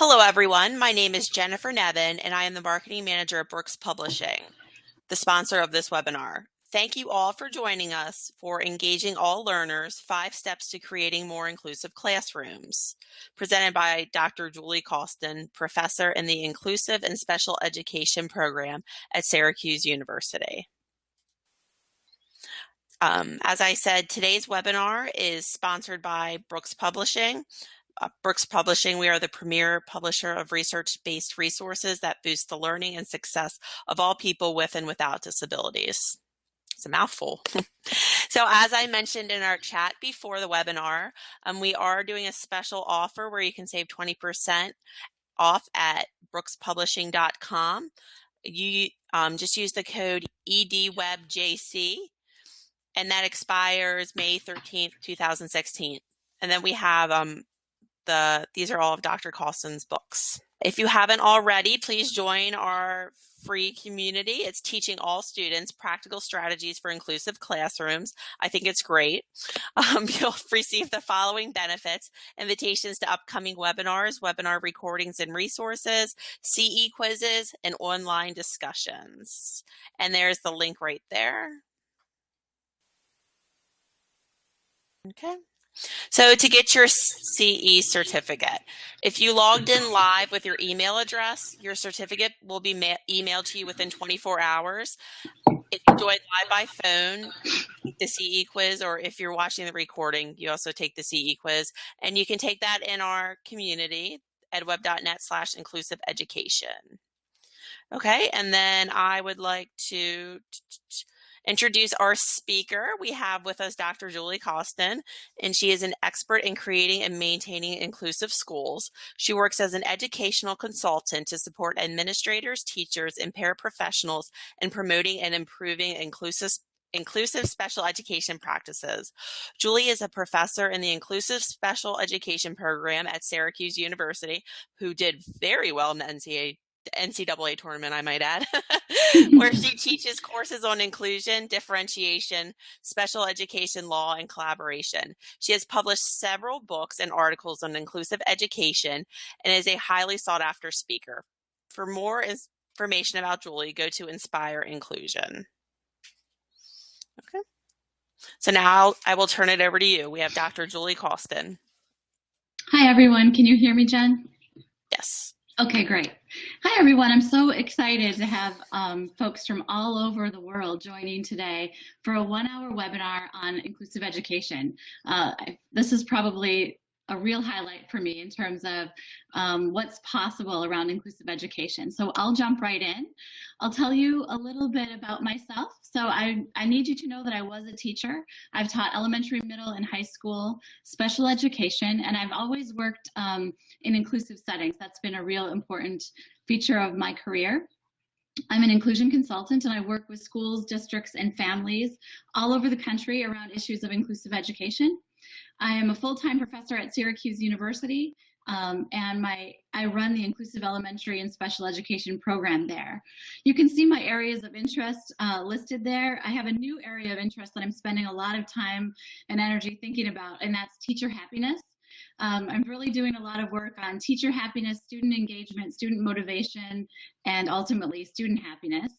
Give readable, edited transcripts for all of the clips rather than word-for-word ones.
Hello, everyone. My name is Jennifer Nevin, and I am the Marketing Manager at Brooks Publishing, the sponsor of this webinar. Thank you all for joining us for Engaging All Learners, 5 Steps to Creating More Inclusive Classrooms, presented by Dr. Julie Causton, professor in the Inclusive and Special Education program at Syracuse University. As I said, today's webinar is sponsored by Brooks Publishing. Brooks Publishing, we are the premier publisher of research-based resources that boost the learning and success of all people with and without disabilities. It's a mouthful. So as I mentioned in our chat before the webinar, we are doing a special offer where you can save 20% off at brookspublishing.com. You just use the code EDWebJC, and that expires May 13th, 2016. And then we have these are all of Dr. Causton's books. If you haven't already, please join our free community. It's teaching all students practical strategies for inclusive classrooms. I think it's great. You'll receive the following benefits: invitations to upcoming webinars, webinar recordings and resources, CE quizzes, and online discussions. And there's the link right there. Okay. So to get your CE certificate, if you logged in live with your email address, your certificate will be emailed to you within 24 hours. If you join live by phone, take the CE quiz, or if you're watching the recording, you also take the CE quiz, and you can take that in our community, edweb.net/inclusive education. Okay, and then I would like to introduce our speaker. We have with us Dr. Julie Causton, and she is an expert in creating and maintaining inclusive schools. She works as an educational consultant to support administrators, teachers, and paraprofessionals in promoting and improving inclusive special education practices. Julie is a professor in the Inclusive Special Education program at Syracuse University, who did very well in the NCAA tournament, I might add, where she teaches courses on inclusion, differentiation, special education law, and collaboration. She has published several books and articles on inclusive education and is a highly sought after speaker. For more information about Julie, go to Inspire Inclusion. Okay. So now I will turn it over to you. We have Dr. Julie Causton. Hi, everyone. Can you hear me, Jen? Yes. Okay, great. Hi, everyone. I'm so excited to have folks from all over the world joining today for a 1-hour webinar on inclusive education. This is probably a real highlight for me in terms of what's possible around inclusive education. So I'll jump right in. I'll tell you a little bit about myself. So I need you to know that I was a teacher. I've taught elementary, middle, and high school special education, and I've always worked in inclusive settings. That's been a real important feature of my career. I'm an inclusion consultant, and I work with schools, districts, and families all over the country around issues of inclusive education. I am a full-time professor at Syracuse University, and I run the Inclusive Elementary and Special Education program there. You can see my areas of interest listed there. I have a new area of interest that I'm spending a lot of time and energy thinking about, and that's teacher happiness. I'm really doing a lot of work on teacher happiness, student engagement, student motivation, and ultimately student happiness.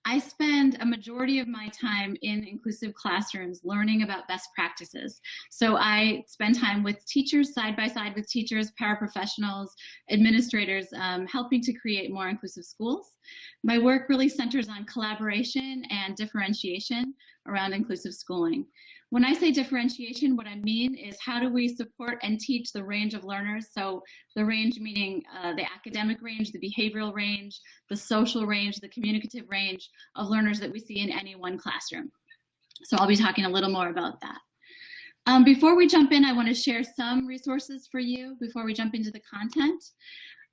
I spend a majority of my time in inclusive classrooms learning about best practices. So I spend time with teachers, side by side with teachers, paraprofessionals, administrators, helping to create more inclusive schools. My work really centers on collaboration and differentiation around inclusive schooling. When I say differentiation, what I mean is how do we support and teach the range of learners? So the range meaning the academic range, the behavioral range, the social range, the communicative range of learners that we see in any one classroom. So I'll be talking a little more about that. Before we jump in, I want to share some resources for you before we jump into the content.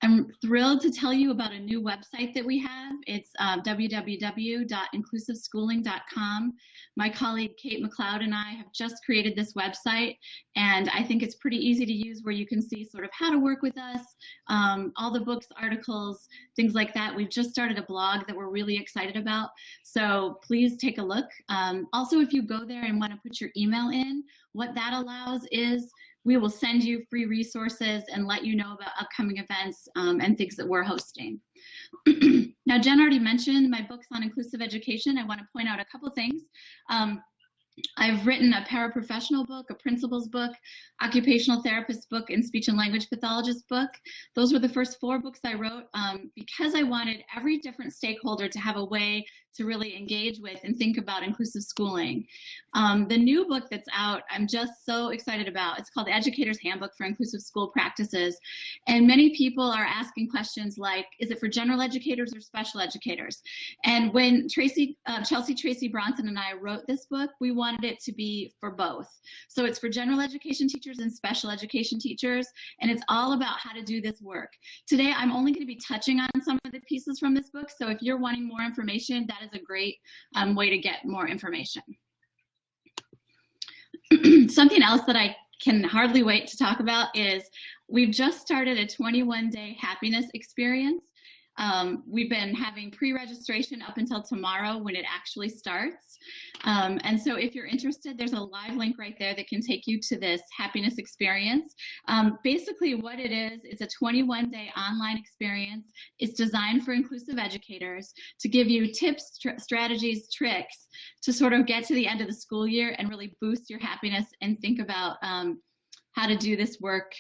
I'm thrilled to tell you about a new website that we have. It's www.inclusiveschooling.com. My colleague Kate McLeod and I have just created this website, and I think it's pretty easy to use, where you can see sort of how to work with us, all the books, articles, things like that. We've just started a blog that we're really excited about, so please take a look. Also, if you go there and want to put your email in, what that allows is we will send you free resources and let you know about upcoming events and things that we're hosting. Now, Jen already mentioned my books on inclusive education. I want to point out a couple things. I've written a paraprofessional book, a principal's book, occupational therapist book, and speech and language pathologist book. Those were the first 4 books I wrote because I wanted every different stakeholder to have a way to really engage with and think about inclusive schooling. The new book that's out, I'm just so excited about. It's called The Educator's Handbook for Inclusive School Practices. And many people are asking questions like, is it for general educators or special educators? And when Chelsea Tracy Bronson and I wrote this book, we wanted it to be for both. So it's for general education teachers and special education teachers, and it's all about how to do this work. Today, I'm only going to be touching on some of the pieces from this book, so if you're wanting more information, that is a great way to get more information. Something else that I can hardly wait to talk about is we've just started a 21-day happiness experience. We've been having pre-registration up until tomorrow when it actually starts. And so if you're interested, there's a live link right there that can take you to this happiness experience. Basically what it is, it's a 21-day online experience. It's designed for inclusive educators to give you tips, strategies, tricks to sort of get to the end of the school year and really boost your happiness and think about how to do this work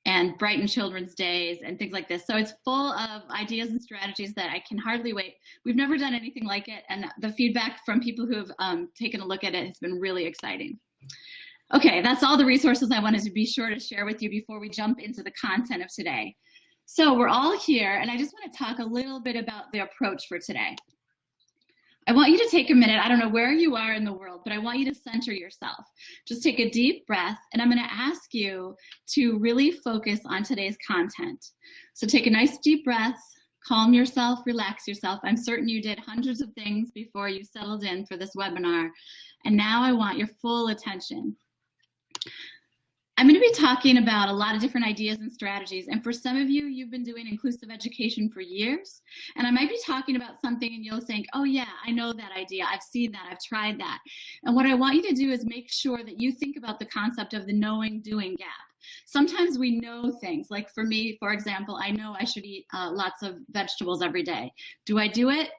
and brighten children's days and things like this. So it's full of ideas and strategies that I can hardly wait. We've never done anything like it, and the feedback from people who have taken a look at it has been really exciting. Okay, that's all the resources I wanted to be sure to share with you before we jump into the content of today. So we're all here, and I just want to talk a little bit about the approach for today. I want you to take a minute. I don't know where you are in the world, but I want you to center yourself. Just take a deep breath, and I'm going to ask you to really focus on today's content. So take a nice deep breath, calm yourself, relax yourself. I'm certain you did hundreds of things before you settled in for this webinar, and now I want your full attention. I'm going to be talking about a lot of different ideas and strategies, and for some of you, you've been doing inclusive education for years, and I might be talking about something and you'll think, oh yeah, I know that idea, I've seen that, I've tried that. And what I want you to do is make sure that you think about the concept of the knowing doing gap. Sometimes we know things, like for me, for example, I know I should eat lots of vegetables every day. Do I do it?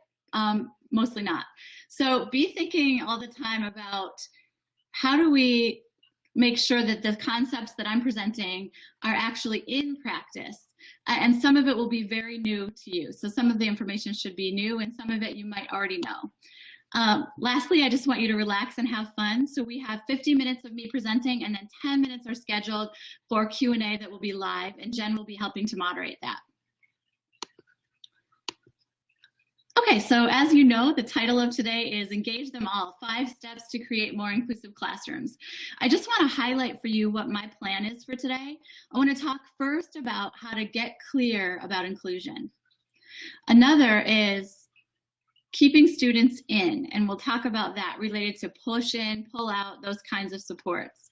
Mostly not. So be thinking all the time about how do we make sure that the concepts that I'm presenting are actually in practice. And some of it will be very new to you. So some of the information should be new and some of it you might already know. Lastly, I just want you to relax and have fun. So we have 50 minutes of me presenting and then 10 minutes are scheduled for Q&A that will be live, and Jen will be helping to moderate that. Okay, so as you know, the title of today is Engage Them All, 5 Steps to Create More Inclusive Classrooms. I just want to highlight for you what my plan is for today. I want to talk first about how to get clear about inclusion. Another is keeping students in, and we'll talk about that related to push in, pull out, those kinds of supports.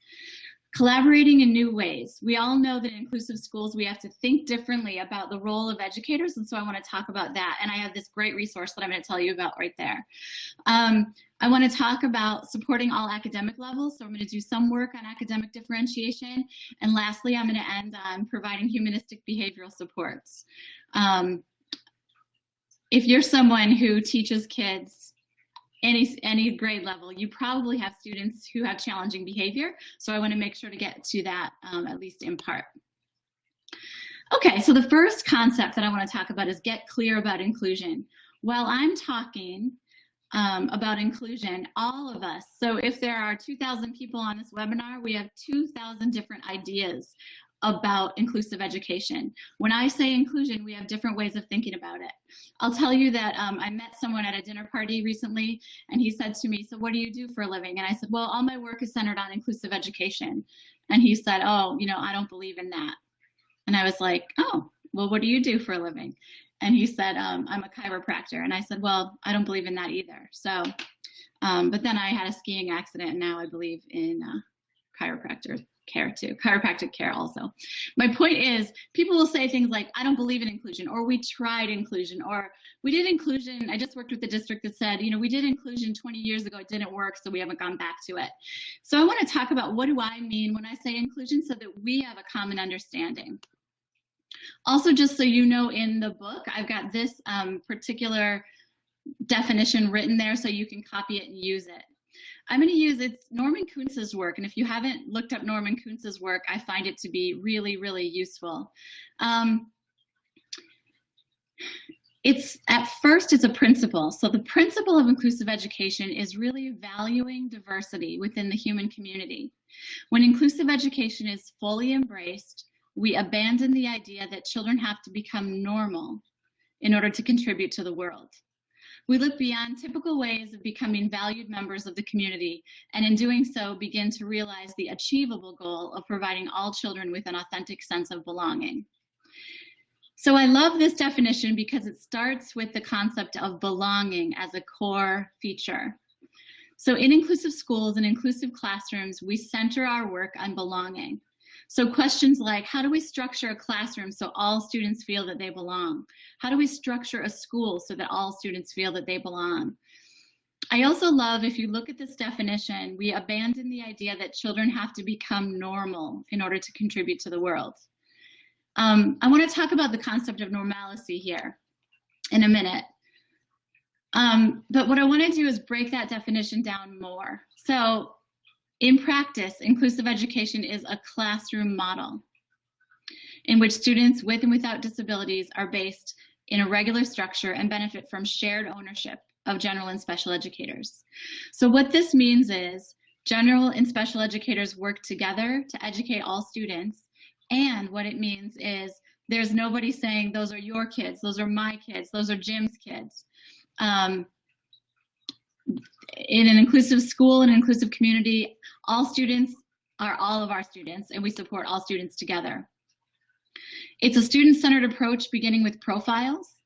Collaborating in new ways. We all know that in inclusive schools, we have to think differently about the role of educators, and so I want to talk about that. And I have this great resource that I'm going to tell you about right there. I want to talk about supporting all academic levels, so I'm going to do some work on academic differentiation. And lastly, I'm going to end on providing humanistic behavioral supports. If you're someone who teaches kids any grade level, you probably have students who have challenging behavior. So I want to make sure to get to that at least in part. Okay, so the first concept that I want to talk about is get clear about inclusion. While I'm talking about inclusion, all of us, so if there are 2,000 people on this webinar, we have 2,000 different ideas about inclusive education. When I say inclusion, we have different ways of thinking about it. I'll tell you that I met someone at a dinner party recently, and he said to me, so what do you do for a living? And I said, well, all my work is centered on inclusive education. And he said, oh, you know, I don't believe in that. And I was like, oh, well, what do you do for a living? And he said, I'm a chiropractor. And I said, well, I don't believe in that either. So, but then I had a skiing accident, and now I believe in chiropractors. care too, chiropractic care also. My point is, people will say things like, I don't believe in inclusion, or we tried inclusion, or we did inclusion. I just worked with the district that said, we did inclusion 20 years ago, it didn't work, so we haven't gone back to it. So I want to talk about, what do I mean when I say inclusion, so that we have a common understanding. Also, just so you know, in the book, I've got this particular definition written there so you can copy it and use it. I'm going to use, it's Norman Kuntz's work, and if you haven't looked up Norman Kuntz's work, I find it to be really, really useful. At first, it's a principle. So the principle of inclusive education is really valuing diversity within the human community. When inclusive education is fully embraced, we abandon the idea that children have to become normal in order to contribute to the world. We look beyond typical ways of becoming valued members of the community, and in doing so, begin to realize the achievable goal of providing all children with an authentic sense of belonging. So I love this definition because it starts with the concept of belonging as a core feature. So in inclusive schools and inclusive classrooms, we center our work on belonging. So questions like, how do we structure a classroom so all students feel that they belong? How do we structure a school so that all students feel that they belong? I also love, if you look at this definition, we abandon the idea that children have to become normal in order to contribute to the world. I want to talk about the concept of normalcy here in a minute. But what I want to do is break that definition down more. So in practice, inclusive education is a classroom model in which students with and without disabilities are based in a regular structure and benefit from shared ownership of general and special educators. So what this means is general and special educators work together to educate all students. And what it means is there's nobody saying, those are your kids, those are my kids, those are Jim's kids. In an inclusive school and inclusive community, all students are all of our students, and we support all students together. It's a student-centered approach beginning with profiles.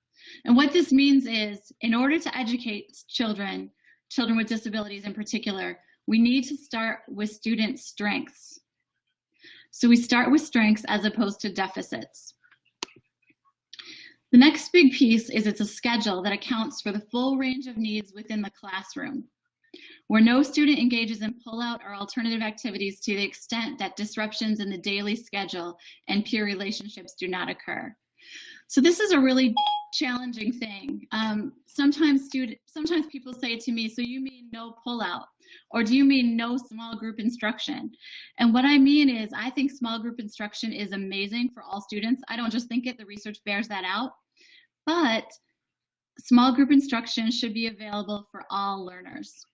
And what this means is, in order to educate children with disabilities in particular, we need to start with student strengths. So we start with strengths as opposed to deficits. The next big piece is it's a schedule that accounts for the full range of needs within the classroom, where no student engages in pull-out or alternative activities to the extent that disruptions in the daily schedule and peer relationships do not occur. So this is a really challenging thing. Sometimes people say to me, so you mean no pull-out? Or do you mean no small group instruction? And what I mean is, I think small group instruction is amazing for all students. I don't just think it, the research bears that out. But small group instruction should be available for all learners.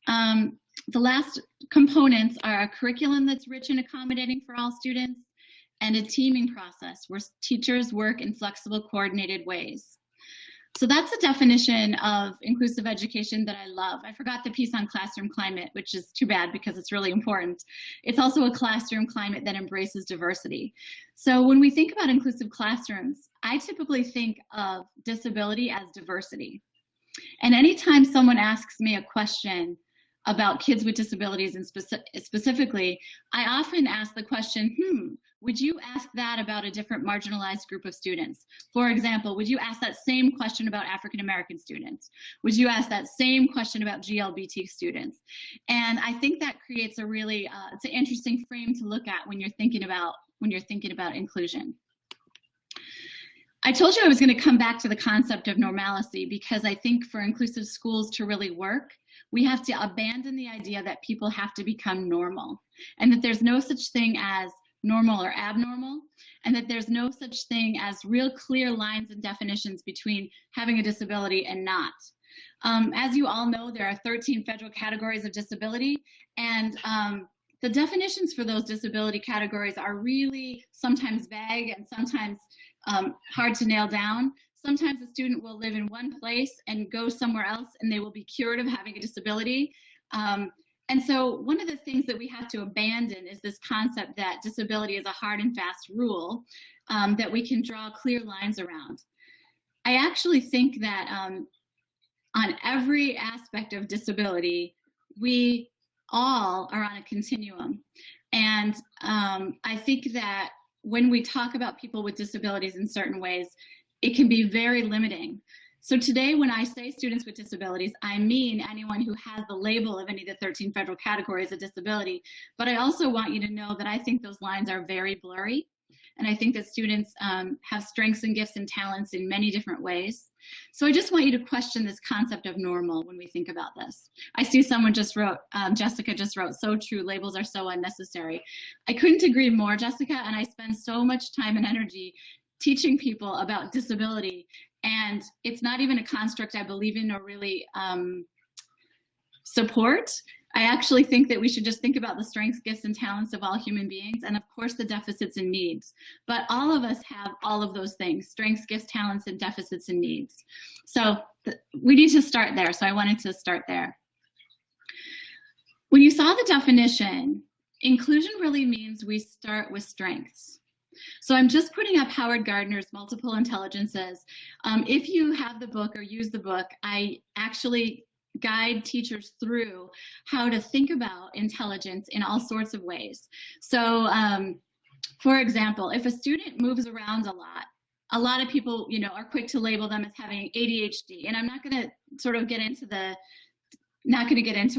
The last components are a curriculum that's rich and accommodating for all students, and a teaming process where teachers work in flexible, coordinated ways. So that's a definition of inclusive education that I love. I forgot the piece on classroom climate, which is too bad because it's really important. It's also a classroom climate that embraces diversity. So when we think about inclusive classrooms, I typically think of disability as diversity. And anytime someone asks me a question about kids with disabilities, and specifically, I often ask the question, would you ask that about a different marginalized group of students? For example, would you ask that same question about African-American students? Would you ask that same question about GLBT students? And I think that creates a really, it's an interesting frame to look at when you're thinking about inclusion. I told you I was going to come back to the concept of normalcy because I think for inclusive schools to really work, we have to abandon the idea that people have to become normal, and that there's no such thing as normal or abnormal, and that there's no such thing as real clear lines and definitions between having a disability and not. As you all know, there are 13 federal categories of disability, and the definitions for those disability categories are really sometimes vague and sometimes hard to nail down. Sometimes a student will live in one place and go somewhere else and they will be cured of having a disability. And so one of the things that we have to abandon is this concept that disability is a hard and fast rule that we can draw clear lines around. I actually think that on every aspect of disability, we all are on a continuum. And I think that when we talk about people with disabilities in certain ways, it can be very limiting. So today, when I say students with disabilities, I mean anyone who has the label of any of the 13 federal categories of disability. But I also want you to know that I think those lines are very blurry. And I think that students have strengths and gifts and talents in many different ways. So I just want you to question this concept of normal when we think about this. I see someone just wrote, Jessica just wrote, so true, labels are so unnecessary. I couldn't agree more, Jessica, and I spend so much time and energy teaching people about disability, and it's not even a construct I believe in or really support. I actually think that we should just think about the strengths, gifts, and talents of all human beings, and of course the deficits and needs. But all of us have all of those things, strengths, gifts, talents, and deficits and needs. So we need to start there, so I wanted to start there. When you saw the definition, inclusion really means we start with strengths. So I'm just putting up Howard Gardner's Multiple Intelligences. If you have the book or use the book, I actually guide teachers through how to think about intelligence in all sorts of ways. So for example, if a student moves around a lot of people, you know, are quick to label them as having ADHD. And I'm not going to sort of get into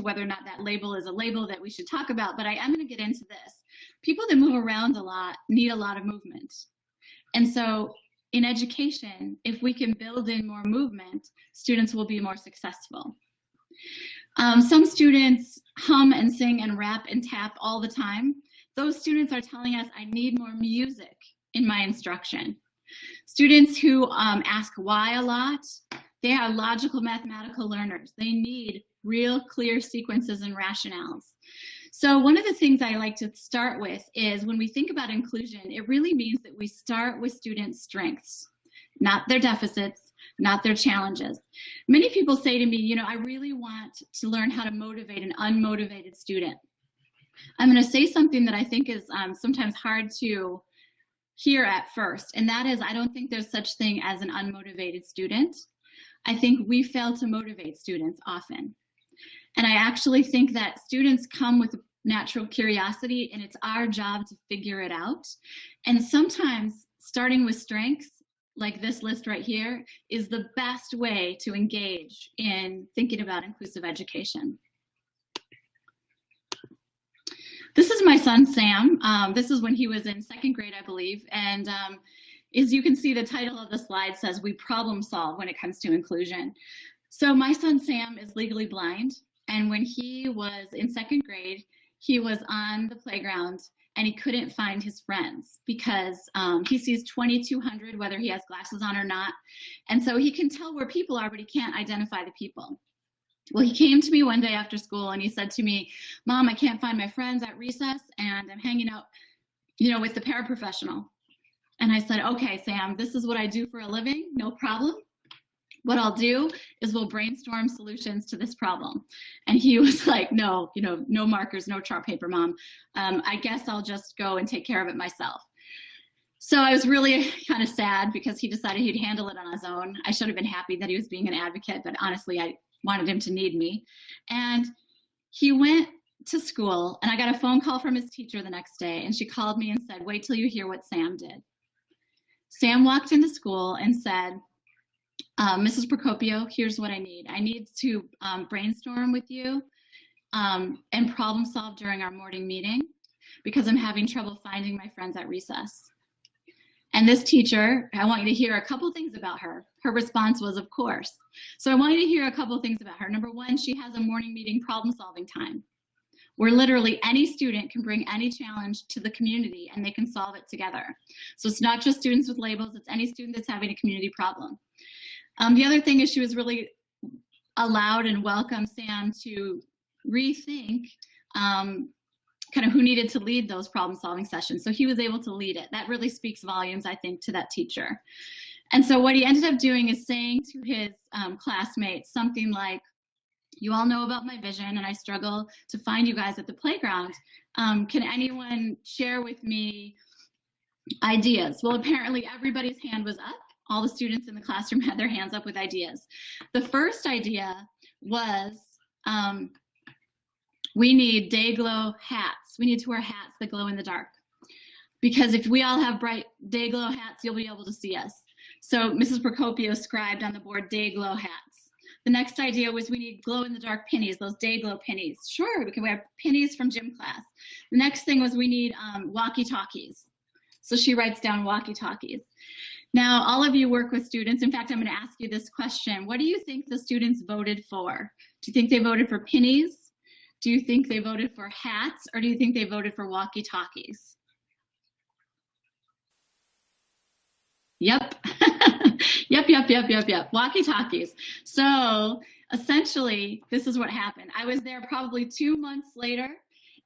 whether or not that label is a label that we should talk about, but I am going to get into this. People that move around a lot need a lot of movement. And so in education, if we can build in more movement, students will be more successful. Some students hum and sing and rap and tap all the time. Those students are telling us, I need more music in my instruction. Students who ask why a lot, they are logical mathematical learners. They need real clear sequences and rationales. So one of the things I like to start with is when we think about inclusion, it really means that we start with students' strengths, not their deficits, not their challenges. Many people say to me, you know, I really want to learn how to motivate an unmotivated student. I'm going to say something that I think is sometimes hard to hear at first, and that is I don't think there's such thing as an unmotivated student. I think we fail to motivate students often. And I actually think that students come with natural curiosity, and it's our job to figure it out. And sometimes starting with strengths, like this list right here, is the best way to engage in thinking about inclusive education. This is my son, Sam. This is when he was in second grade, I believe. And as you can see, the title of the slide says, we problem solve when it comes to inclusion. So my son, Sam, is legally blind. And when he was in second grade, he was on the playground and he couldn't find his friends because he sees 2200 whether he has glasses on or not. And so he can tell where people are, but he can't identify the people. Well, he came to me one day after school and he said to me, Mom, I can't find my friends at recess and I'm hanging out, you know, with the paraprofessional. And I said, okay, Sam, this is what I do for a living, no problem. What I'll do is we'll brainstorm solutions to this problem. And he was like, no, you know, no markers, no chart paper, Mom. I guess I'll just go and take care of it myself. So I was really kind of sad because he decided he'd handle it on his own. I should have been happy that he was being an advocate, but honestly, I wanted him to need me. And he went to school and I got a phone call from his teacher the next day and she called me and said, wait till you hear what Sam did. Sam walked into school and said, Mrs. Procopio, here's what I need. I need to brainstorm with you and problem solve during our morning meeting because I'm having trouble finding my friends at recess. And this teacher, I want you to hear a couple things about her. Her response was, of course. So I want you to hear a couple things about her. Number one, she has a morning meeting problem solving time where literally any student can bring any challenge to the community and they can solve it together. So it's not just students with labels, it's any student that's having a community problem. The other thing is she was really allowed and welcomed Sam to rethink kind of who needed to lead those problem solving sessions. So he was able to lead it. That really speaks volumes, I think, to that teacher. And so what he ended up doing is saying to his classmates something like, you all know about my vision and I struggle to find you guys at the playground. Can anyone share with me ideas? Well, apparently everybody's hand was up. All the students in the classroom had their hands up with ideas. The first idea was We need day glow hats. We need to wear hats that glow in the dark. Because if we all have bright day glow hats, you'll be able to see us. So Mrs. Procopio scribed on the board day glow hats. The next idea was we need glow in the dark pennies, those day glow pennies. Sure, we can wear pennies from gym class. The next thing was we need walkie-talkies. So she writes down walkie-talkies. Now, all of you work with students. In fact, I'm going to ask you this question. What do you think the students voted for? Do you think they voted for pennies? Do you think they voted for hats? Or do you think they voted for walkie-talkies? Yep. Yep. Walkie-talkies. So essentially, this is what happened. I was there probably 2 months later,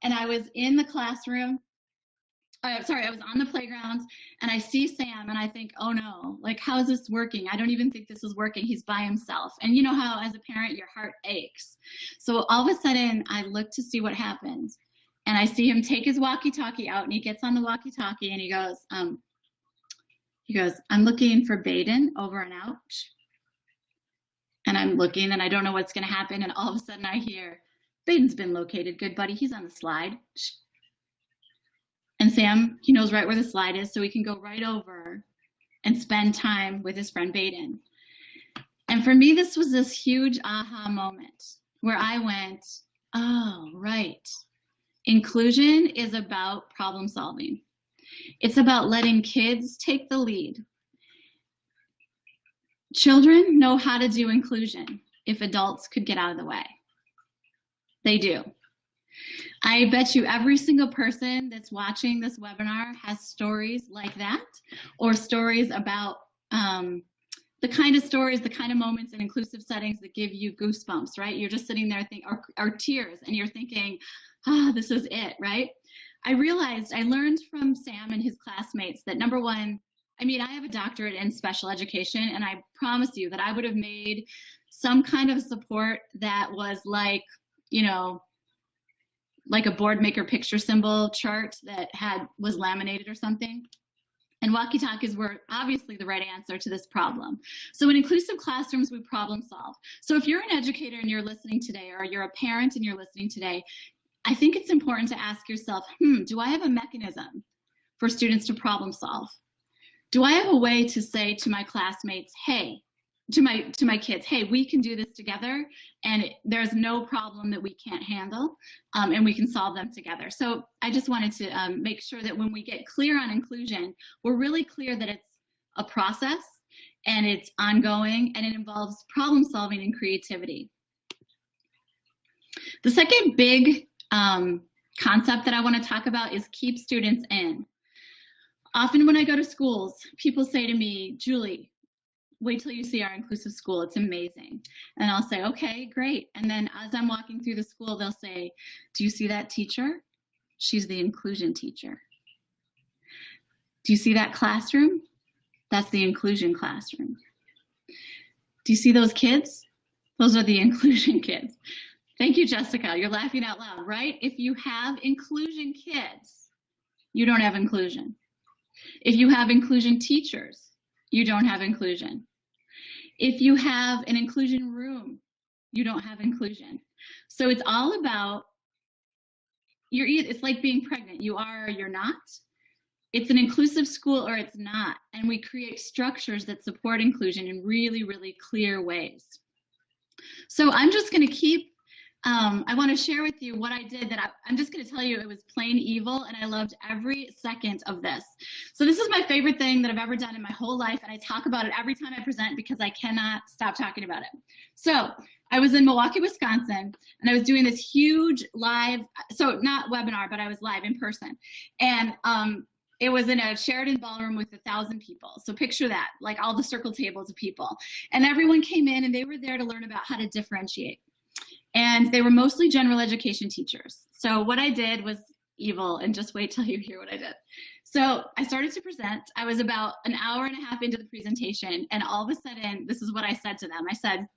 and I was in the classroom. I was on the playground, and I see Sam, and I think, oh no, like, how is this working? I don't even think this is working. He's by himself. And you know how, as a parent, your heart aches. So all of a sudden, I look to see what happened, and I see him take his walkie-talkie out, and he gets on the walkie-talkie, and he goes, I'm looking for Baden, over and out. And I'm looking, and I don't know what's going to happen. And all of a sudden I hear, Baden's been located. Good, buddy. He's on the slide. And Sam, he knows right where the slide is, so he can go right over and spend time with his friend Baden. And for me, this was this huge aha moment where I went, oh, right. Inclusion is about problem solving. It's about letting kids take the lead. Children know how to do inclusion if adults could get out of the way. They do. I bet you every single person that's watching this webinar has stories like that, or stories about the kind of moments in inclusive settings that give you goosebumps, right? You're just sitting there thinking, or tears, and you're thinking, this is it, right? I learned from Sam and his classmates that, number one, I have a doctorate in special education, and I promise you that I would have made some kind of support that was like, like a board maker picture symbol chart that was laminated or something. And walkie-talkies were obviously the right answer to this problem. So in inclusive classrooms, we problem solve. So if you're an educator and you're listening today, or you're a parent and you're listening today, I think it's important to ask yourself, do I have a mechanism for students to problem solve? Do I have a way to say to my classmates, hey, to my kids, hey, we can do this together, and there's no problem that we can't handle, and we can solve them together. So I just wanted to make sure that when we get clear on inclusion, we're really clear that it's a process, and it's ongoing, and it involves problem solving and creativity. The second big concept that I want to talk about is keep students in. Often when I go to schools, people say to me, Julie, wait till you see our inclusive school. It's amazing. And I'll say, okay, great. And then as I'm walking through the school, they'll say, do you see that teacher? She's the inclusion teacher. Do you see that classroom? That's the inclusion classroom. Do you see those kids? Those are the inclusion kids. Thank you, Jessica. You're laughing out loud, right? If you have inclusion kids, you don't have inclusion. If you have inclusion teachers, you don't have inclusion. If you have an inclusion room, you don't have inclusion. So it's all about, it's like being pregnant. You are or you're not. It's an inclusive school or it's not. And we create structures that support inclusion in really, really clear ways. So I'm just going to keep, I want to share with you what I did that I'm just going to tell you it was plain evil, and I loved every second of this. So this is my favorite thing that I've ever done in my whole life, and I talk about it every time I present because I cannot stop talking about it. So I was in Milwaukee, Wisconsin, and I was doing this huge live, so not webinar, but I was live in person. And it was in a Sheraton ballroom with 1,000 people. So picture that, like all the circle tables of people. And everyone came in and they were there to learn about how to differentiate. And they were mostly general education teachers. So what I did was evil, and just wait till you hear what I did. So I started to present. I was about an hour and a half into the presentation, and all of a sudden, this is what I said to them. I said,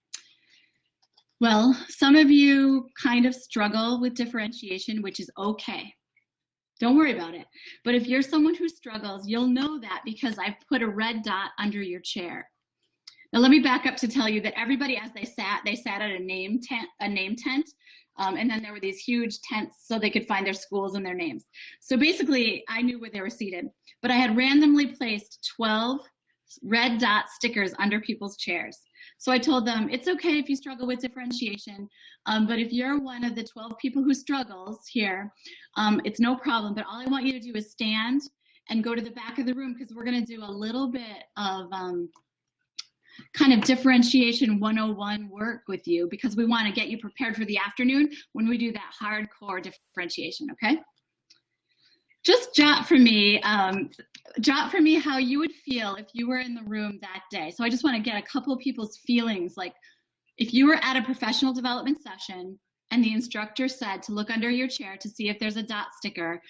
well, some of you kind of struggle with differentiation, which is okay. Don't worry about it. But if you're someone who struggles, you'll know that because I've put a red dot under your chair. Now let me back up to tell you that everybody, as they sat at a name tent And then there were these huge tents so they could find their schools and their names. So basically, I knew where they were seated. But I had randomly placed 12 red dot stickers under people's chairs. So I told them, it's okay if you struggle with differentiation, but if you're one of the 12 people who struggles here, it's no problem. But all I want you to do is stand and go to the back of the room, because we're going to do a little bit of kind of differentiation 101 work with you, because we want to get you prepared for the afternoon when we do that hardcore differentiation, okay? Just jot for me how you would feel if you were in the room that day. So I just want to get a couple of people's feelings, like if you were at a professional development session and the instructor said to look under your chair to see if there's a dot sticker,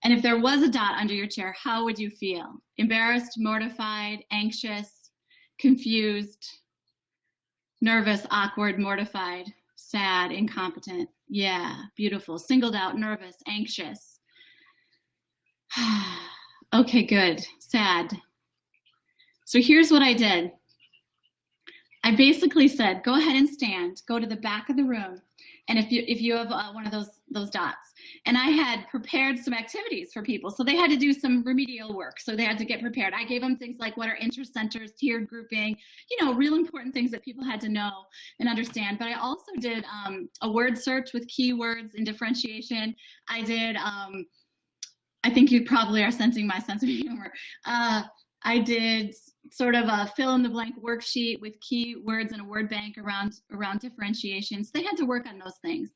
and if there was a dot under your chair, how would you feel? Embarrassed, mortified, anxious, confused, nervous, awkward, mortified, sad, incompetent? Yeah, beautiful. Singled out, nervous, anxious. Okay, good. Sad. So here's what I did. I basically said, go ahead and stand, go to the back of the room. And if you have one of those dots. And I had prepared some activities for people. So they had to do some remedial work. So they had to get prepared. I gave them things like what are interest centers, tiered grouping, real important things that people had to know and understand. But I also did a word search with keywords and differentiation. I did, I think you probably are sensing my sense of humor. I did sort of a fill in the blank worksheet with keywords and a word bank around differentiation. So they had to work on those things.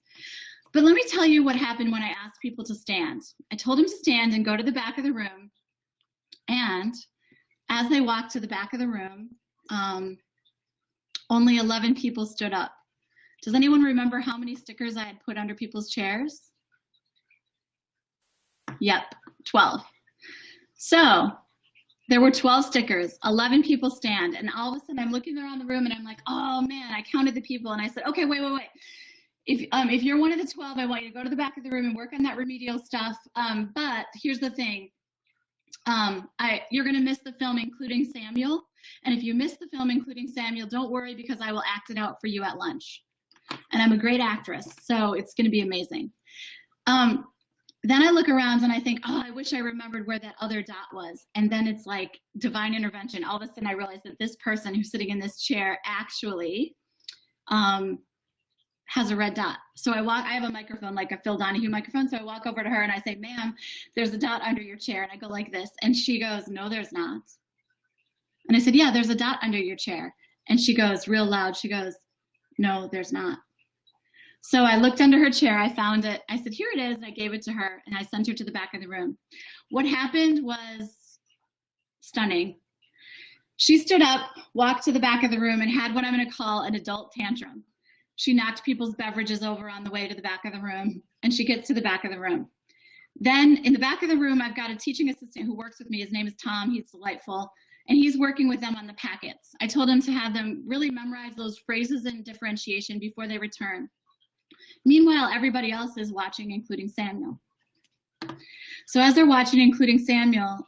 But let me tell you what happened when I asked people to stand. I told them to stand and go to the back of the room. And as they walked to the back of the room, only 11 people stood up. Does anyone remember how many stickers I had put under people's chairs? Yep, 12. So there were 12 stickers, 11 people stand, and all of a sudden I'm looking around the room and I'm like, oh man, I counted the people and I said, okay, wait. If you're one of the 12, I want you to go to the back of the room and work on that remedial stuff. But here's the thing, you're gonna miss the film including Samuel. And if you miss the film including Samuel, don't worry, because I will act it out for you at lunch. And I'm a great actress, so it's gonna be amazing. Then I look around and I think, oh, I wish I remembered where that other dot was. And then it's like divine intervention. All of a sudden I realized that this person who's sitting in this chair actually has a red dot. So I have a microphone, like a Phil Donahue microphone. So I walk over to her and I say, ma'am, there's a dot under your chair. And I go like this. And she goes, no, there's not. And I said, yeah, there's a dot under your chair. And she goes real loud. She goes, no, there's not. So I looked under her chair, I found it, I said, here it is, and I gave it to her, and I sent her to the back of the room. What happened was stunning. She stood up, walked to the back of the room, and had what I'm going to call an adult tantrum. She knocked people's beverages over on the way to the back of the room, and she gets to the back of the room. Then in the back of the room, I've got a teaching assistant who works with me. His name is Tom. He's delightful. And he's working with them on the packets. I told him to have them really memorize those phrases in differentiation before they return. Meanwhile, everybody else is watching, including Samuel. So as they're watching, including Samuel,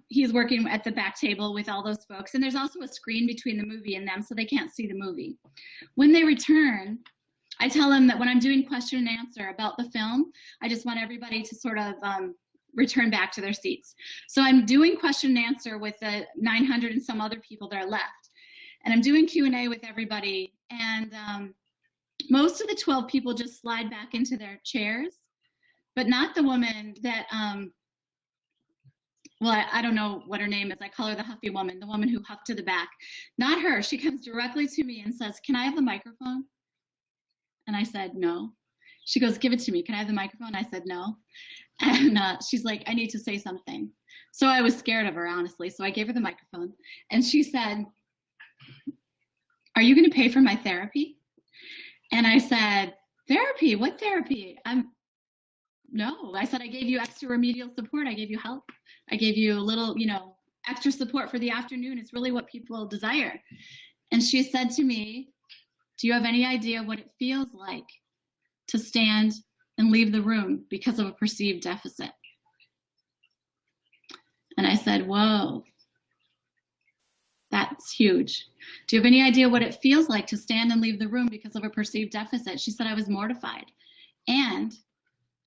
he's working at the back table with all those folks. And there's also a screen between the movie and them, so they can't see the movie. When they return, I tell them that when I'm doing question and answer about the film, I just want everybody to sort of return back to their seats. So I'm doing question and answer with the 900 and some other people that are left. And I'm doing Q&A with everybody. And most of the 12 people just slide back into their chairs, but not the woman that, well, I don't know what her name is. I call her the huffy woman, the woman who huffed to the back. Not her. She comes directly to me and says, can I have the microphone? And I said, no. She goes, give it to me. Can I have the microphone? I said, no. And she's like, I need to say something. So I was scared of her, honestly. So I gave her the microphone. And she said, are you going to pay for my therapy? And I said, therapy? What therapy? No. I said, I gave you extra remedial support. I gave you help. I gave you a little, extra support for the afternoon. It's really what people desire. And she said to me, do you have any idea what it feels like to stand and leave the room because of a perceived deficit? And I said, whoa, that's huge. Do you have any idea what it feels like to stand and leave the room because of a perceived deficit? She said, I was mortified. And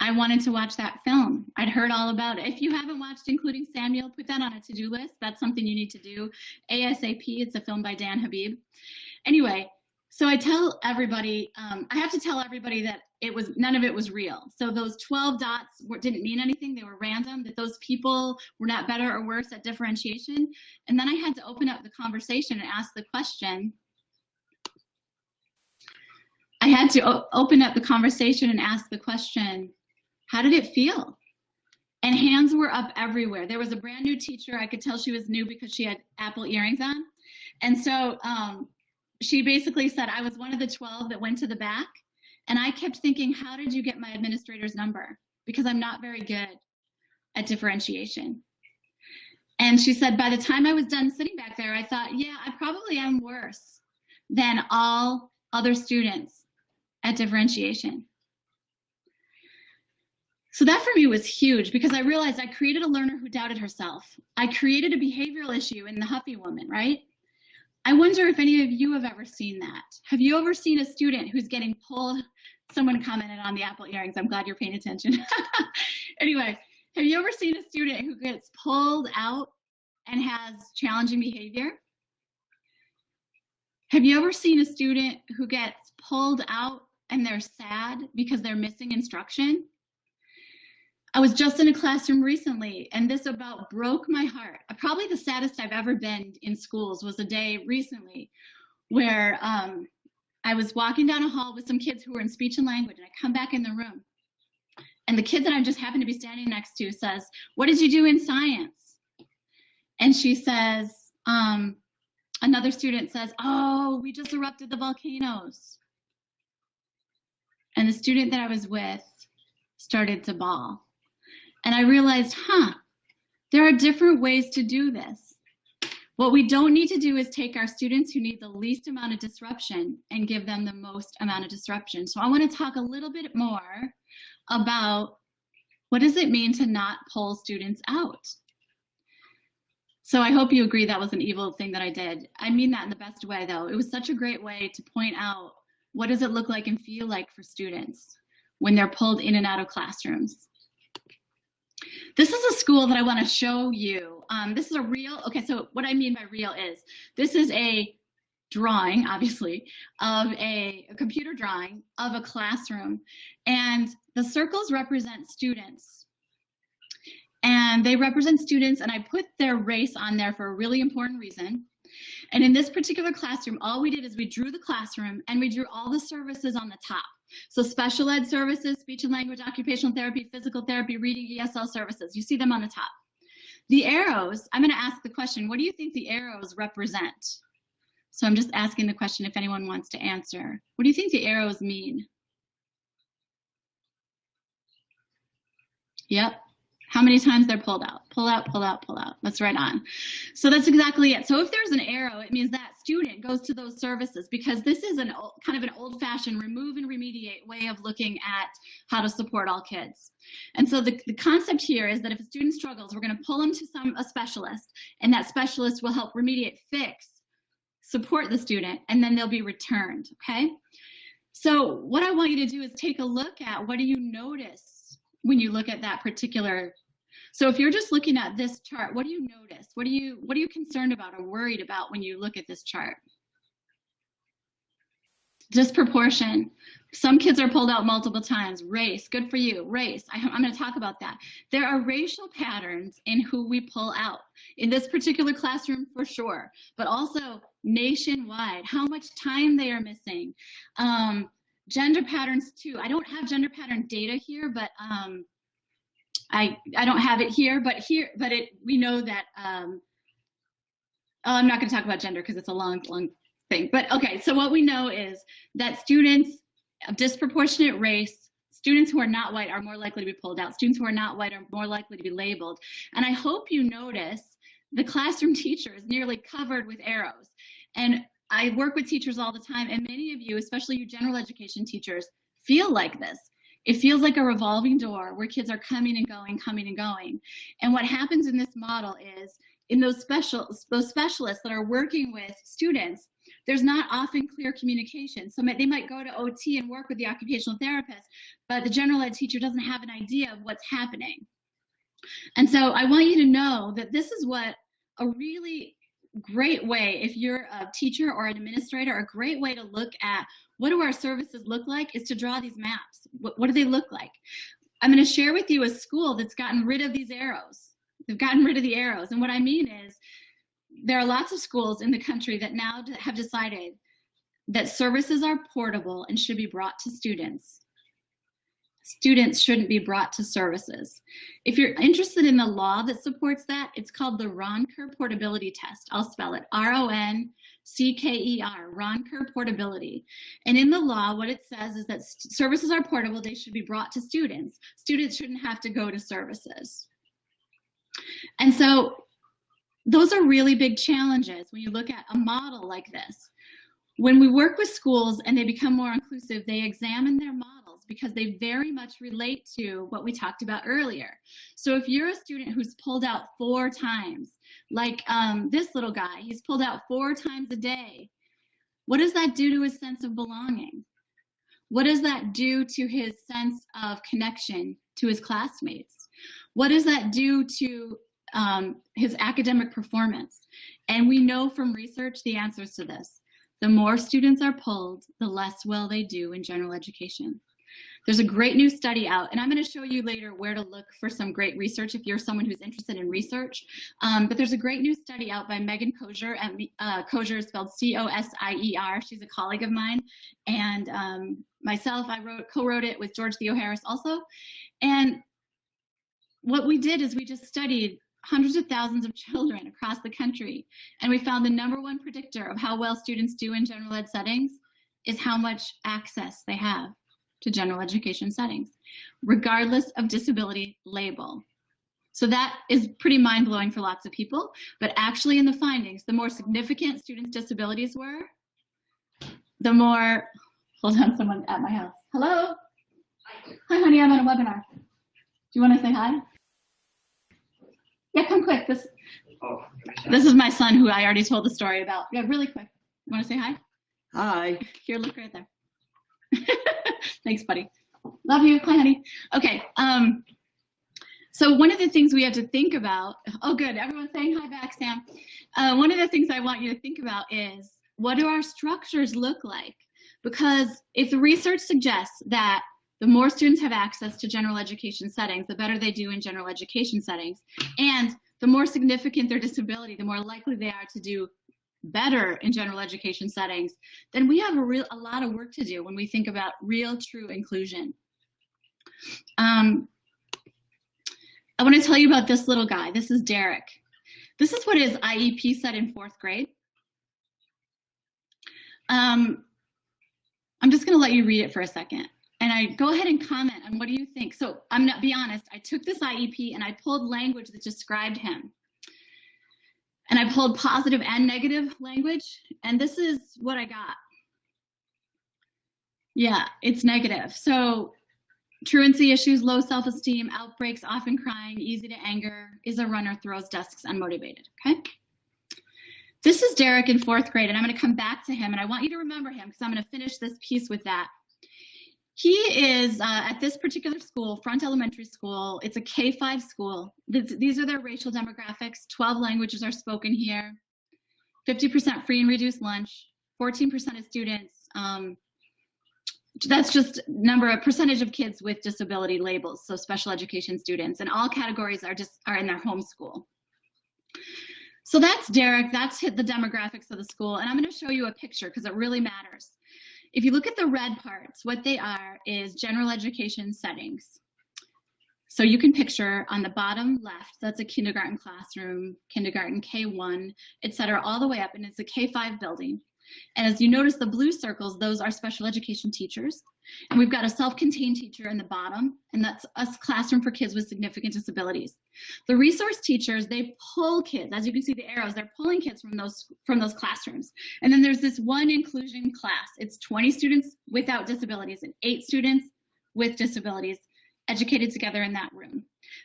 I wanted to watch that film. I'd heard all about it. If you haven't watched Including Samuel, put that on a to-do list. That's something you need to do ASAP. It's a film by Dan Habib. Anyway, so I tell everybody, I have to tell everybody that none of it was real. So those 12 dots didn't mean anything. They were random, that those people were not better or worse at differentiation. And then I had to open up the conversation and ask the question. I had to open up the conversation and ask the question, how did it feel? And hands were up everywhere. There was a brand new teacher. I could tell she was new because she had Apple earrings on. And so she basically said, I was one of the 12 that went to the back. And I kept thinking, how did you get my administrator's number? Because I'm not very good at differentiation. And she said, by the time I was done sitting back there, I thought, yeah, I probably am worse than all other students at differentiation. So that for me was huge because I realized I created a learner who doubted herself. I created a behavioral issue in the Huffy woman, right? I wonder if any of you have ever seen that. Have you ever seen a student who's getting pulled? Someone commented on the Apple earrings. I'm glad you're paying attention. Anyway, have you ever seen a student who gets pulled out and has challenging behavior? Have you ever seen a student who gets pulled out and they're sad because they're missing instruction? I was just in a classroom recently, and this about broke my heart. Probably the saddest I've ever been in schools was a day recently where I was walking down a hall with some kids who were in speech and language, and I come back in the room, and the kid that I just happened to be standing next to says, "What did you do in science?" And she says, another student says, "Oh, we just erupted the volcanoes." And the student that I was with started to bawl. And I realized, there are different ways to do this. What we don't need to do is take our students who need the least amount of disruption and give them the most amount of disruption. So I want to talk a little bit more about what does it mean to not pull students out. So I hope you agree that was an evil thing that I did. I mean that in the best way, though. It was such a great way to point out what does it look like and feel like for students when they're pulled in and out of classrooms. This is a school that I want to show you. This is a real, okay, so what I mean by real is, this is a drawing, obviously, of a computer drawing of a classroom. And the circles represent students. And they represent students, and I put their race on there for a really important reason. And in this particular classroom, all we did is we drew the classroom and we drew all the services on the top. So special ed services, speech and language, occupational therapy, physical therapy, reading, ESL services. You see them on the top. The arrows, I'm going to ask the question, what do you think the arrows represent? So I'm just asking the question if anyone wants to answer. What do you think the arrows mean? Yep. How many times they're pulled out? Pull out, pull out, pull out. That's right on. So that's exactly it. So if there's an arrow, it means that student goes to those services, because this is kind of an old-fashioned remove and remediate way of looking at how to support all kids. And so the concept here is that if a student struggles, we're going to pull them to a specialist, and that specialist will help remediate, fix, support the student, and then they'll be returned, okay? So what I want you to do is take a look at, what do you notice when you look at that particular. So if you're just looking at this chart, what do you notice? What are you concerned about or worried about when you look at this chart? Disproportion. Some kids are pulled out multiple times. Race, good for you. Race, I'm going to talk about that. There are racial patterns in who we pull out. In this particular classroom, for sure, but also nationwide, how much time they are missing. Gender patterns too. I don't have gender pattern data here, but I don't have it here, but we know that, I'm not going to talk about gender because it's a long thing. But okay, so what we know is that students of disproportionate race, students who are not white, are more likely to be pulled out. Students who are not white are more likely to be labeled. And I hope you notice the classroom teacher is nearly covered with arrows. And I work with teachers all the time, and many of you, especially you general education teachers, feel like this. It feels like a revolving door where kids are coming and going, coming and going. And what happens in this model is, in those specialists that are working with students, there's not often clear communication. So they might go to OT and work with the occupational therapist, but the general ed teacher doesn't have an idea of what's happening. And so I want you to know that this is what a really great way, if you're a teacher or an administrator, a great way to look at what do our services look like is to draw these maps. What do they look like? I'm going to share with you a school that's gotten rid of these arrows. They've gotten rid of the arrows. And what I mean is there are lots of schools in the country that now have decided that services are portable and should be brought to students. Students shouldn't be brought to services. If you're interested in the law that supports that, it's called the Ronker Portability Test. I'll spell it Roncker, Ronker Portability. And in the law, what it says is that services are portable, they should be brought to students. Students shouldn't have to go to services. And so those are really big challenges when you look at a model like this. When we work with schools and they become more inclusive, they examine their models because they very much relate to what we talked about earlier. So if you're a student who's pulled out 4 times, like this little guy, he's pulled out 4 times a day, what does that do to his sense of belonging? What does that do to his sense of connection to his classmates? What does that do to his academic performance? And we know from research the answers to this. The more students are pulled, the less well they do in general education. There's a great new study out, and I'm going to show you later where to look for some great research if you're someone who's interested in research. But there's a great new study out by Megan Kosier, and Kosier is spelled C-O-S-I-E-R. She's a colleague of mine, and myself, I co-wrote it with George Theoharis also. And what we did is we just studied hundreds of thousands of children across the country, and we found the #1 predictor of how well students do in general ed settings is how much access they have to general education settings, regardless of disability label. So that is pretty mind-blowing for lots of people, but actually in the findings, the more significant students' disabilities were, the more, hold on, someone's at my house. Hello? Hi, honey, I'm on a webinar. Do you want to say hi? Yeah, come quick. This is my son who I already told the story about. Yeah, really quick. You want to say hi? Hi. Here, look right there. Thanks, buddy. Love you. Hi, honey. Okay. So one of the things we have to think about, oh, good. Everyone's saying hi back, Sam. One of the things I want you to think about is, what do our structures look like? Because if the research suggests that the more students have access to general education settings, the better they do in general education settings. And the more significant their disability, the more likely they are to do better in general education settings. Then we have a lot of work to do when we think about real, true inclusion. I want to tell you about this little guy. This is Derek. This is what his IEP said in 4th grade. I'm just going to let you read it for a second. And I go ahead and comment on what do you think. So I'm not be honest, I took this IEP and I pulled language that described him. And I pulled positive and negative language, and this is what I got. Yeah, it's negative. So truancy issues, low self-esteem, outbreaks, often crying, easy to anger, is a runner, throws desks, unmotivated, okay? This is Derek in 4th grade, and I'm gonna come back to him, and I want you to remember him because I'm gonna finish this piece with that. He is at this particular school, Front Elementary School. It's a K-5 school. These are their racial demographics. 12 languages are spoken here. 50% free and reduced lunch. 14% of students. That's just percentage of kids with disability labels, so special education students. And all categories are in their home school. So that's Derek. That's the demographics of the school. And I'm going to show you a picture because it really matters. If you look at the red parts, what they are is general education settings. So you can picture on the bottom left, that's a kindergarten classroom, kindergarten K1, et cetera, all the way up, and it's a K5 building. And as you notice the blue circles, those are special education teachers. And we've got a self-contained teacher in the bottom, and that's a classroom for kids with significant disabilities. The resource teachers, they pull kids. As you can see the arrows, they're pulling kids from those classrooms. And then there's this one inclusion class. It's 20 students without disabilities and 8 students with disabilities educated together in that room.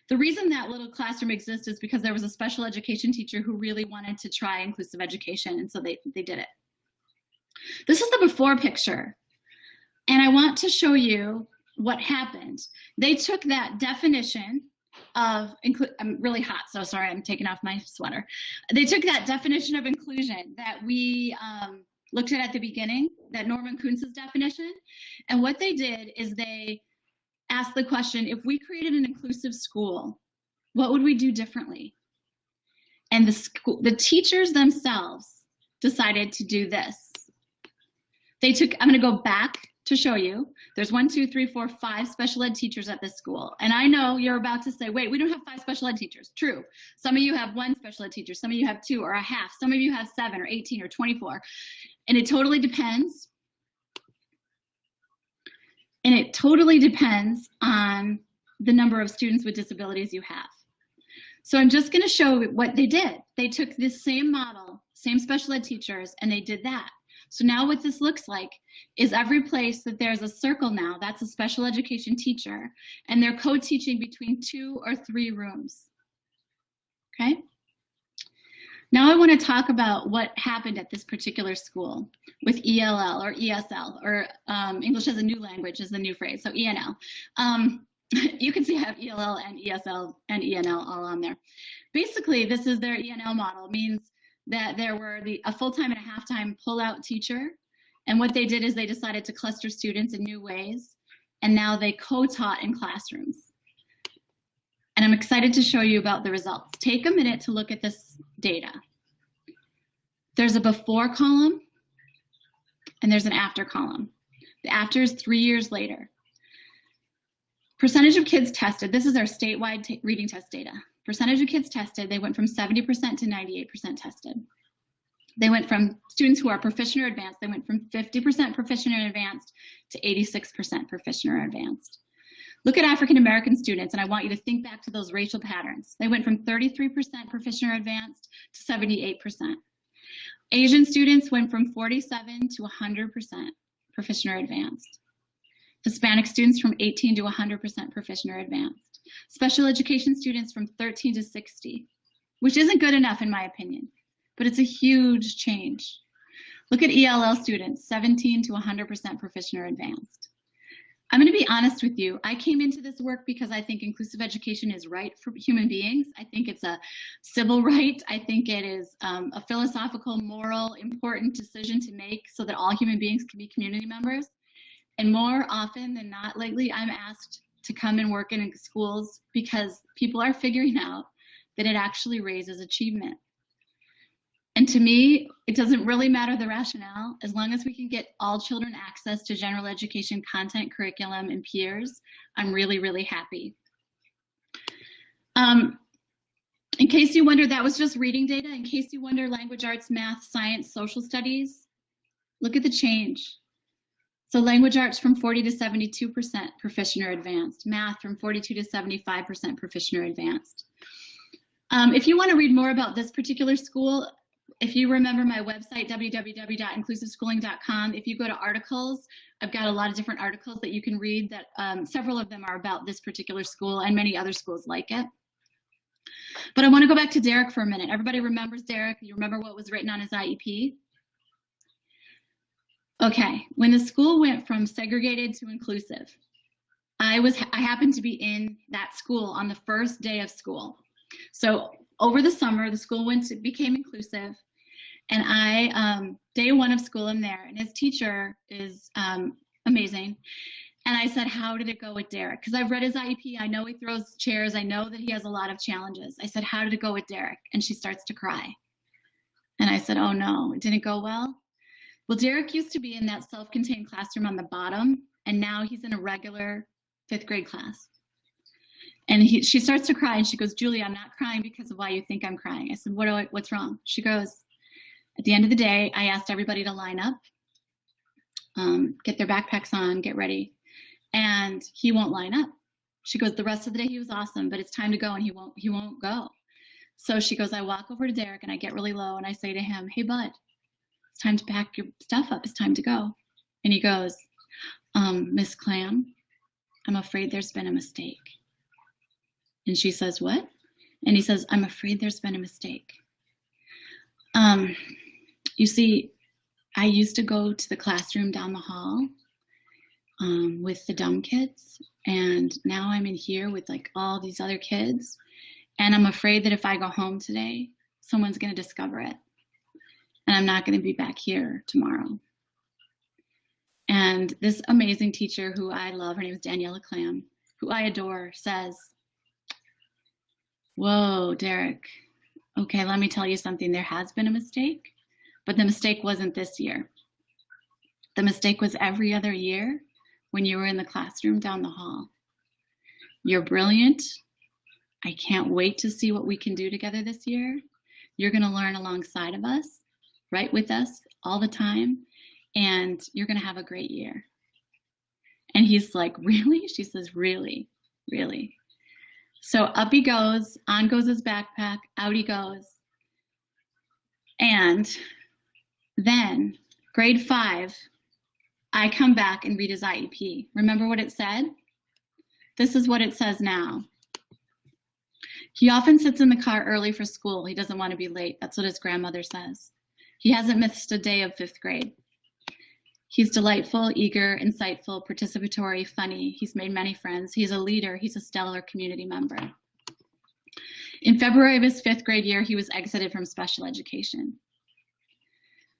The reason that little classroom exists is because there was a special education teacher who really wanted to try inclusive education, and so they did it. This is the before picture. And I want to show you what happened. They took that definition of, I'm really hot, so sorry, I'm taking off my sweater. They took that definition of inclusion that we looked at the beginning, that Norman Kuntz's definition, and what they did is they asked the question, if we created an inclusive school, what would we do differently? And the teachers themselves decided to do this. They took, I'm going to go back to show you. There's 1, 2, 3, 4, 5 special ed teachers at this school. And I know you're about to say, wait, we don't have 5 special ed teachers. True. Some of you have 1 special ed teacher. Some of you have 2 or a half. Some of you have 7 or 18 or 24. And it totally depends. And it totally depends on the number of students with disabilities you have. So I'm just going to show what they did. They took this same model, same special ed teachers, and they did that. So now what this looks like is every place that there's a circle now, that's a special education teacher, and they're co-teaching between 2 or 3 rooms. Okay? Now I want to talk about what happened at this particular school with ELL or ESL, or English as a new language is the new phrase, so ENL. You can see I have ELL and ESL and ENL all on there. Basically, this is their ENL model. It means that there were a full-time and a half-time pull-out teacher. And what they did is they decided to cluster students in new ways. And now they co-taught in classrooms. And I'm excited to show you about the results. Take a minute to look at this data. There's a before column and there's an after column. The after is 3 years later. Percentage of kids tested, this is our statewide reading test data. Percentage of kids tested, they went from 70% to 98% tested. They went from students who are proficient or advanced, they went from 50% proficient or advanced to 86% proficient or advanced. Look at African American students, and I want you to think back to those racial patterns. They went from 33% proficient or advanced to 78%. Asian students went from 47 to 100% proficient or advanced. Hispanic students from 18 to 100% proficient or advanced. Special education students from 13 to 60, which isn't good enough in my opinion, but it's a huge change. Look at ELL students, 17 to 100% proficient or advanced. I'm going to be honest with you. I came into this work because I think inclusive education is right for human beings. I think it's a civil right. I think it is a philosophical, moral, important decision to make so that all human beings can be community members. And more often than not, lately, I'm asked to come and work in schools because people are figuring out that it actually raises achievement. And to me, it doesn't really matter the rationale. As long as we can get all children access to general education content, curriculum, and peers, I'm really, really happy. In case you wonder, that was just reading data. In case you wonder, language arts, math, science, social studies, look at the change. So language arts from 40 to 72% proficient or advanced. Math from 42 to 75% proficient or advanced. If you want to read more about this particular school, if you remember my website, www.inclusiveschooling.com, if you go to articles, I've got a lot of different articles that you can read that several of them are about this particular school and many other schools like it. But I want to go back to Derek for a minute. Everybody remembers Derek? You remember what was written on his IEP? Okay, when the school went from segregated to inclusive, I happened to be in that school on the first day of school. So over the summer, the school became inclusive, and I, day one of school, I'm there, and his teacher is amazing. And I said, how did it go with Derek? Because I've read his IEP, I know he throws chairs, I know that he has a lot of challenges. I said, how did it go with Derek? And she starts to cry. And I said, oh no, it didn't go well. Well, Derek used to be in that self-contained classroom on the bottom, and now he's in a regular 5th grade class. And she starts to cry, and she goes, Julie, I'm not crying because of why you think I'm crying. I said, what's wrong? She goes, at the end of the day, I asked everybody to line up, get their backpacks on, get ready, and he won't line up. She goes, the rest of the day he was awesome, but it's time to go, and he won't go. So she goes, I walk over to Derek, and I get really low, and I say to him, hey, bud, it's time to pack your stuff up. It's time to go. And he goes, Miss Clam, I'm afraid there's been a mistake. And she says, what? And he says, I'm afraid there's been a mistake. You see, I used to go to the classroom down the hall with the dumb kids, and now I'm in here with like all these other kids, and I'm afraid that if I go home today, someone's going to discover it, and I'm not going to be back here tomorrow. And this amazing teacher who I love, her name is Daniela Clam, who I adore, says, "Whoa, Derek, okay, let me tell you something. There has been a mistake, but the mistake wasn't this year. The mistake was every other year when you were in the classroom down the hall. You're brilliant. I can't wait to see what we can do together this year. You're going to learn alongside of us, right with us all the time, and you're going to have a great year." And he's like, "Really?" She says, "Really, really." So up he goes, on goes his backpack, out he goes. And then grade 5, I come back and read his IEP. Remember what it said? This is what it says now. He often sits in the car early for school. He doesn't want to be late. That's what his grandmother says. He hasn't missed a day of 5th grade. He's delightful, eager, insightful, participatory, funny. He's made many friends. He's a leader. He's a stellar community member. In February of his 5th grade year, he was exited from special education.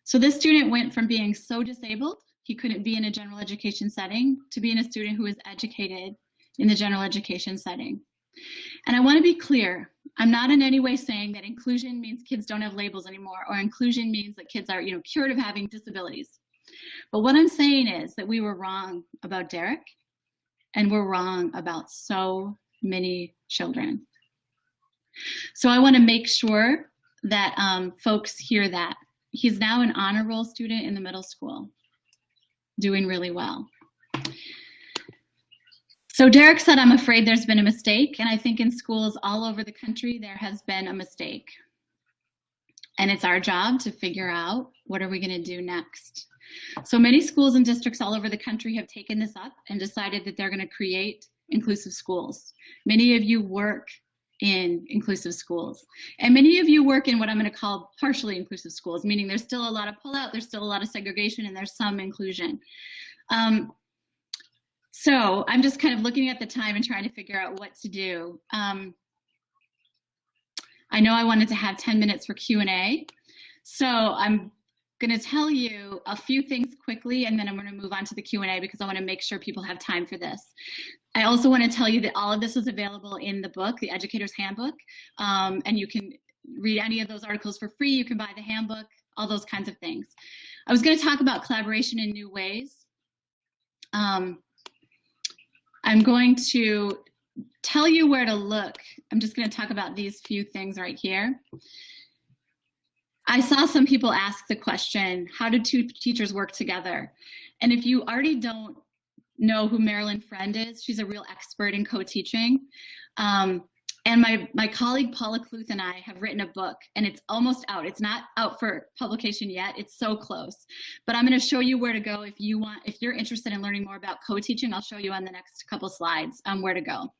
So this student went from being so disabled he couldn't be in a general education setting to being a student who was educated in the general education setting. And I want to be clear, I'm not in any way saying that inclusion means kids don't have labels anymore, or inclusion means that kids are, cured of having disabilities. But what I'm saying is that we were wrong about Derek, and we're wrong about so many children. So I want to make sure that folks hear that. He's now an honor roll student in the middle school, doing really well. So Derek said, "I'm afraid there's been a mistake," and I think in schools all over the country there has been a mistake. And it's our job to figure out, what are we going to do next? So many schools and districts all over the country have taken this up and decided that they're going to create inclusive schools. Many of you work in inclusive schools, and many of you work in what I'm going to call partially inclusive schools, meaning there's still a lot of pullout, there's still a lot of segregation, and there's some inclusion. So I'm just kind of looking at the time and trying to figure out what to do. I know I wanted to have 10 minutes for Q&A, so I'm going to tell you a few things quickly, and then I'm going to move on to the Q&A because I want to make sure people have time for this. I also want to tell you that all of this is available in the book, The Educator's Handbook, and you can read any of those articles for free. You can buy the handbook, all those kinds of things. I was going to talk about collaboration in new ways. I'm going to tell you where to look. I'm just going to talk about these few things right here. I saw some people ask the question, how do two teachers work together? And if you already don't know who Marilyn Friend is, she's a real expert in co-teaching. And my colleague Paula Kluth and I have written a book, and it's almost out. It's not out for publication yet. It's so close. But I'm going to show you where to go if you're interested in learning more about co-teaching. I'll show you on the next couple slides where to go.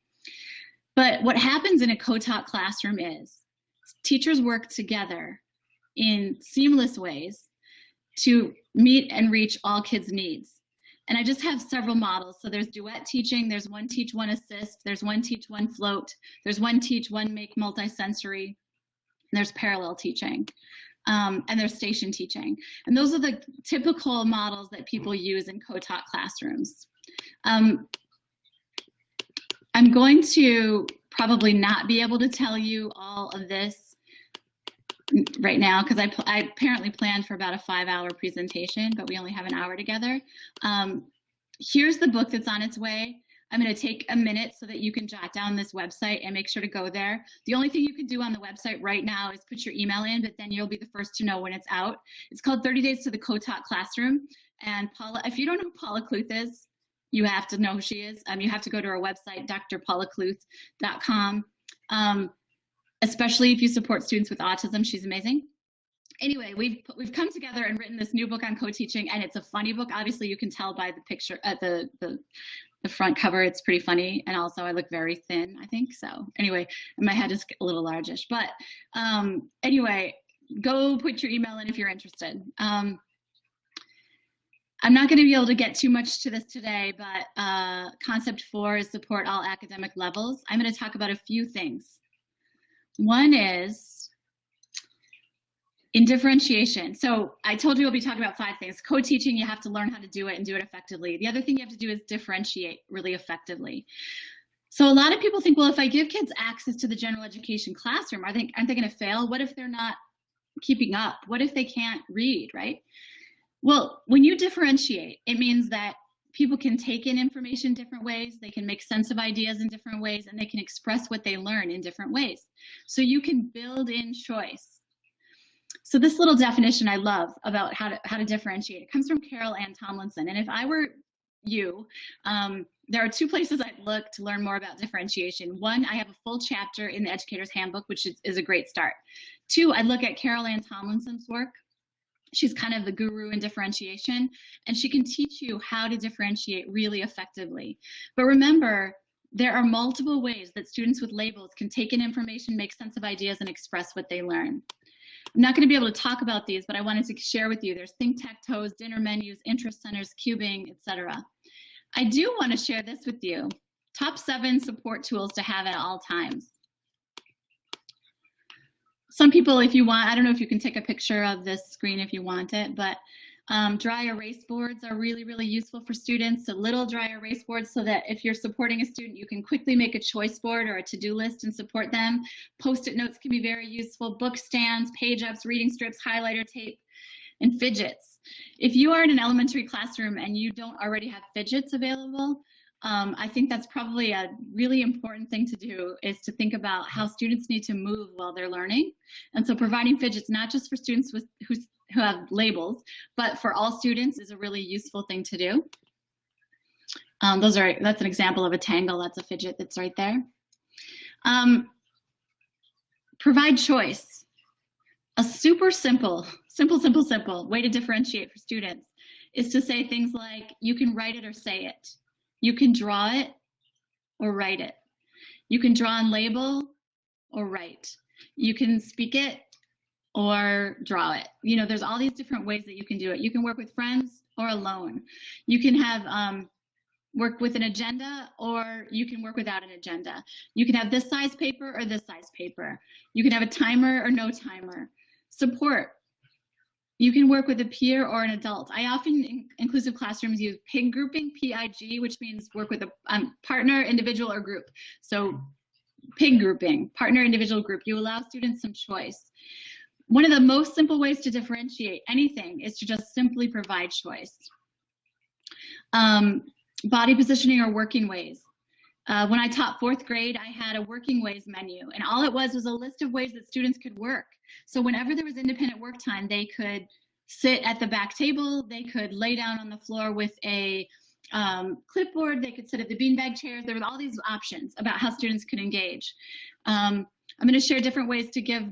But what happens in a co-taught classroom is teachers work together in seamless ways to meet and reach all kids' needs. And I just have several models. So there's duet teaching, there's one teach, one assist, there's one teach, one float, there's one teach, one make multisensory, and there's parallel teaching, and there's station teaching. And those are the typical models that people use in co-taught classrooms. I'm going to probably not be able to tell you all of this right now because I apparently planned for about a 5-hour presentation, but we only have an hour together. Here's the book that's on its way. I'm going to take a minute so that you can jot down this website and make sure to go there. The only thing you can do on the website right now is put your email in, but then you'll be the first to know when it's out. It's called 30 Days to the Co-Taught Classroom. And Paula, if you don't know who Paula Kluth is, you have to know who she is. You have to go to her website, drpaulakluth.com. Especially if you support students with autism, she's amazing. Anyway, we've come together and written this new book on co-teaching, and it's a funny book. Obviously, you can tell by the picture at the front cover. It's pretty funny, and also I look very thin, I think. So anyway, my head is a little largish. But anyway, go put your email in if you're interested. I'm not going to be able to get too much to this today, but concept 4 is support all academic levels. I'm going to talk about a few things. One is in differentiation. So I told you we'll be talking about 5 things. Co-teaching, you have to learn how to do it and do it effectively. The other thing you have to do is differentiate really effectively. So a lot of people think, well, if I give kids access to the general education classroom, aren't they going to fail? What if they're not keeping up? What if they can't read, right? Well, when you differentiate, it means that people can take in information different ways, they can make sense of ideas in different ways, and they can express what they learn in different ways. So you can build in choice. So this little definition I love about how to differentiate, it comes from Carol Ann Tomlinson. And if I were you, there are 2 places I'd look to learn more about differentiation. 1, I have a full chapter in the Educator's Handbook, which is a great start. 2, I'd look at Carol Ann Tomlinson's work. She's kind of the guru in differentiation, and she can teach you how to differentiate really effectively. But remember, there are multiple ways that students with labels can take in information, make sense of ideas, and express what they learn. I'm not going to be able to talk about these, but I wanted to share with you. There's think-tac-toes, dinner menus, interest centers, cubing, etc. I do want to share this with you. Top 7 support tools to have at all times. Some people, if you want, I don't know if you can take a picture of this screen if you want it, but dry erase boards are really, really useful for students. So little dry erase boards so that if you're supporting a student, you can quickly make a choice board or a to-do list and support them. Post-it notes can be very useful. Book stands, page ups, reading strips, highlighter tape, and fidgets. If you are in an elementary classroom and you don't already have fidgets available, I think that's probably a really important thing to do, is to think about how students need to move while they're learning. And so providing fidgets, not just for students who have labels, but for all students, is a really useful thing to do. That's an example of a tangle. That's a fidget that's right there. Provide choice. A super simple way to differentiate for students is to say things like, you can write it or say it. You can draw it or write it. You can draw and label or write. You can speak it or draw it. You know, there's all these different ways that you can do it. You can work with friends or alone. You can have work with an agenda, or you can work without an agenda. You can have this size paper or this size paper. You can have a timer or no timer. Support. You can work with a peer or an adult. I often, in inclusive classrooms, use PIG grouping, P-I-G, which means work with a partner, individual, or group. So PIG grouping, partner, individual, group. You allow students some choice. One of the most simple ways to differentiate anything is to just simply provide choice. Body positioning or working ways. When I taught 4th grade, I had a working ways menu, and all it was a list of ways that students could work. So whenever there was independent work time, they could sit at the back table, they could lay down on the floor with a clipboard, they could sit at the beanbag chairs. There were all these options about how students could engage. I'm going to share different ways to give.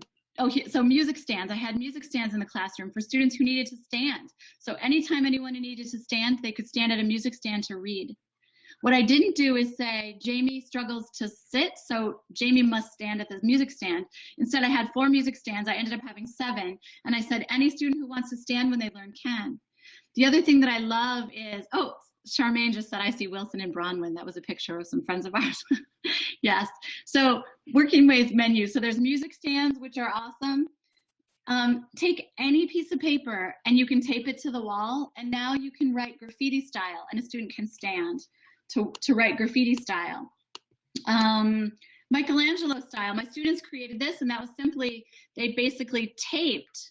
So music stands. I had music stands in the classroom for students who needed to stand. So anytime anyone needed to stand, they could stand at a music stand to read. What I didn't do is say, Jamie struggles to sit, so Jamie must stand at the music stand. Instead, I had 4 music stands. I ended up having 7. And I said, any student who wants to stand when they learn can. The other thing that I love is, Charmaine just said, I see Wilson and Bronwyn. That was a picture of some friends of ours. Yes. So working ways menu. So there's music stands, which are awesome. Take any piece of paper and you can tape it to the wall. And now you can write graffiti style, and a student can stand to write graffiti style. Michelangelo style. My students created this, and that was simply, they basically taped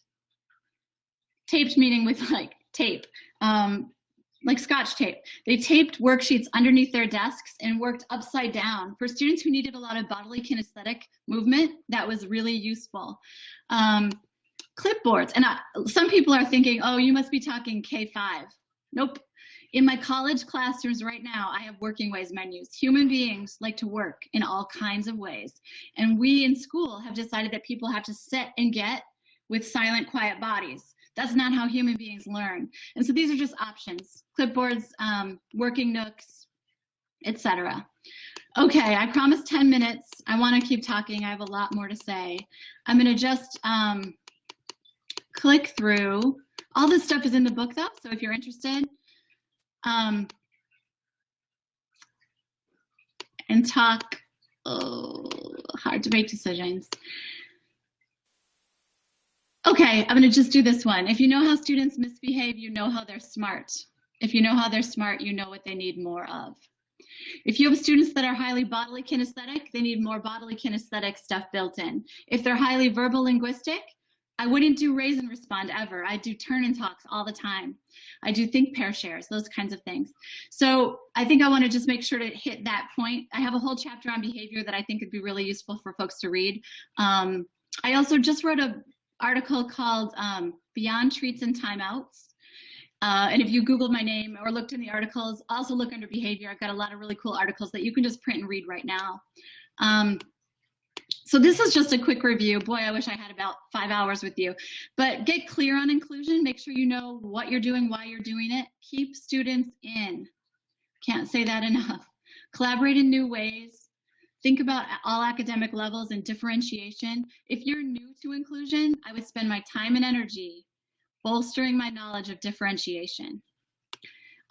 meaning with like tape, like Scotch tape. They taped worksheets underneath their desks and worked upside down. For students who needed a lot of bodily kinesthetic movement, that was really useful. Clipboards, and some people are thinking, oh, you must be talking K-5. Nope. In my college classrooms right now, I have working ways menus. Human beings like to work in all kinds of ways. And we in school have decided that people have to sit and get with silent, quiet bodies. That's not how human beings learn. And so these are just options: clipboards, working nooks, etc. Okay, I promised 10 minutes. I want to keep talking. I have a lot more to say. I'm going to just click through. All this stuff is in the book, though, so if you're interested, and talk, hard to make decisions. Okay, I'm going to just do this one. If you know how students misbehave, you know how they're smart. If you know how they're smart, you know what they need more of. If you have students that are highly bodily kinesthetic, they need more bodily kinesthetic stuff built in. If they're highly verbal linguistic, I wouldn't do raise and respond ever. I do turn and talks all the time. I do think pair shares, those kinds of things. So I think I want to just make sure to hit that point. I have a whole chapter on behavior that I think would be really useful for folks to read. I also just wrote an article called Beyond Treats and Timeouts. And if you Googled my name or looked in the articles, also look under behavior. I've got a lot of really cool articles that you can just print and read right now. So this is just a quick review. Boy, I wish I had about 5 hours with you. But get clear on inclusion. Make sure you know what you're doing, why you're doing it. Keep students in. Can't say that enough. Collaborate in new ways. Think about all academic levels and differentiation. If you're new to inclusion, I would spend my time and energy bolstering my knowledge of differentiation.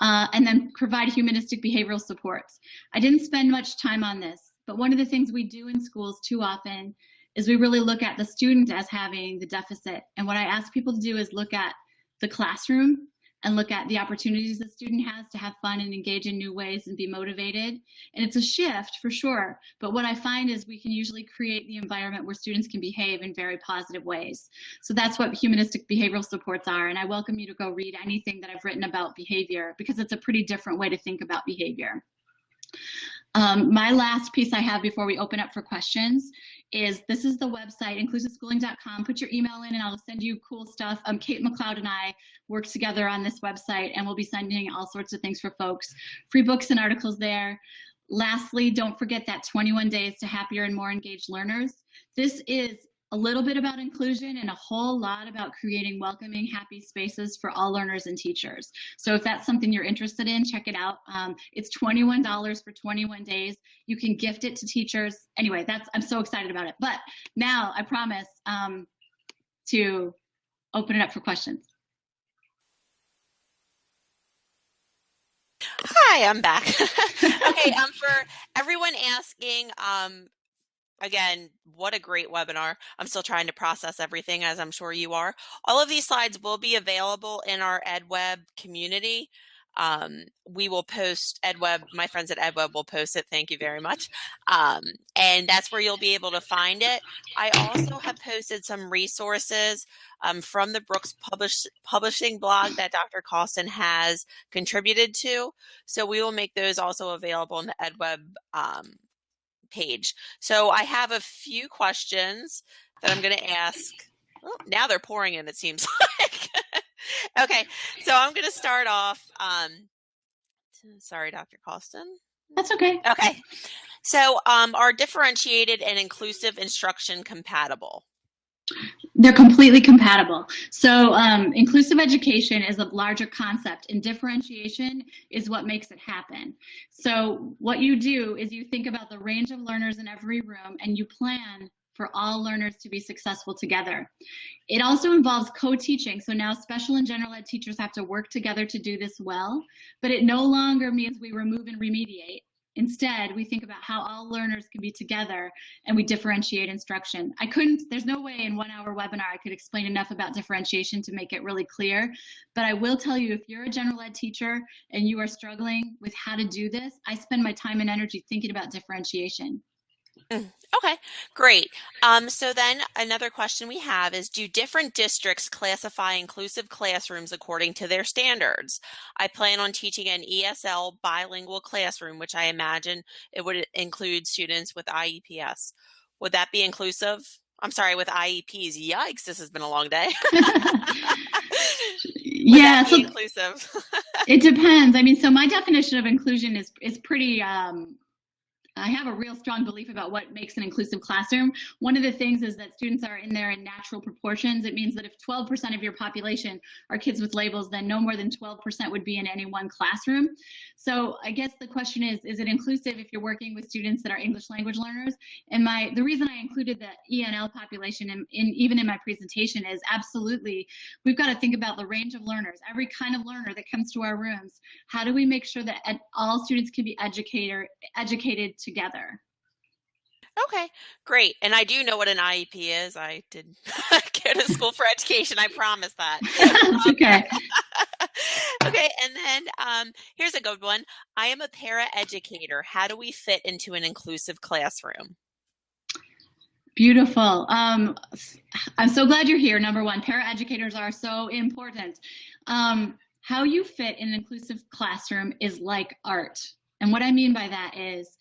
And then provide humanistic behavioral supports. I didn't spend much time on this, but one of the things we do in schools too often is we really look at the student as having the deficit. And what I ask people to do is look at the classroom and look at the opportunities the student has to have fun and engage in new ways and be motivated. And it's a shift for sure, but what I find is we can usually create the environment where students can behave in very positive ways. So that's what humanistic behavioral supports are, and I welcome you to go read anything that I've written about behavior because it's a pretty different way to think about behavior. My last piece I have before we open up for questions is this is the website, inclusiveschooling.com. Put your email in and I'll send you cool stuff. Kate McLeod and I work together on this website and we'll be sending all sorts of things for folks. Free books and articles there. Lastly, don't forget that 21 days to happier and more engaged learners. This is a little bit about inclusion and a whole lot about creating welcoming, happy spaces for all learners and teachers. So if that's something you're interested in, check it out. It's $21 for 21 days. You can gift it to teachers. Anyway, I'm so excited about it. But now I promise to open it up for questions. Hi, I'm back. Okay, for everyone asking, again, what a great webinar. I'm still trying to process everything, as I'm sure you are. All of these slides will be available in our EdWeb community. We will post EdWeb, my friends at EdWeb will post it. Thank you very much. And that's where you'll be able to find it. I also have posted some resources from the Brooks Publishing blog that Dr. Causton has contributed to. So we will make those also available in the EdWeb page. So I have a few questions that I'm going to ask. Oh, now they're pouring in, it seems like. Okay, so I'm going to start off. Sorry, Dr. Causton. That's okay. Okay, so are differentiated and inclusive instruction compatible? They're completely compatible. So inclusive education is a larger concept and differentiation is what makes it happen. So what you do is you think about the range of learners in every room and you plan for all learners to be successful together. It also involves co-teaching. So now special and general ed teachers have to work together to do this well, but it no longer means we remove and remediate. Instead, we think about how all learners can be together and we differentiate instruction. There's no way in 1 hour webinar I could explain enough about differentiation to make it really clear, but I will tell you if you're a general ed teacher and you are struggling with how to do this, I spend my time and energy thinking about differentiation. Okay, great. So then another question we have is, do different districts classify inclusive classrooms according to their standards? I plan on teaching an ESL bilingual classroom, which I imagine it would include students with IEPs. Would that be inclusive? I'm sorry, with IEPs. Yikes, this has been a long day. Yeah, so inclusive. It depends. I mean, so my definition of inclusion is pretty I have a real strong belief about what makes an inclusive classroom. One of the things is that students are in there in natural proportions. It means that if 12% of your population are kids with labels, then no more than 12% would be in any one classroom. So I guess the question is it inclusive if you're working with students that are English language learners? And the reason I included the ENL population even in my presentation is absolutely, we've got to think about the range of learners, every kind of learner that comes to our rooms. How do we make sure that all students can be educated together? Okay, great. And I do know what an IEP is. I did go to school for education. I promise that. It's okay. Okay, and then here's a good one. I am a para educator. How do we fit into an inclusive classroom? Beautiful. I'm so glad you're here. Number one, paraeducators are so important. How you fit in an inclusive classroom is like art. And what I mean by that is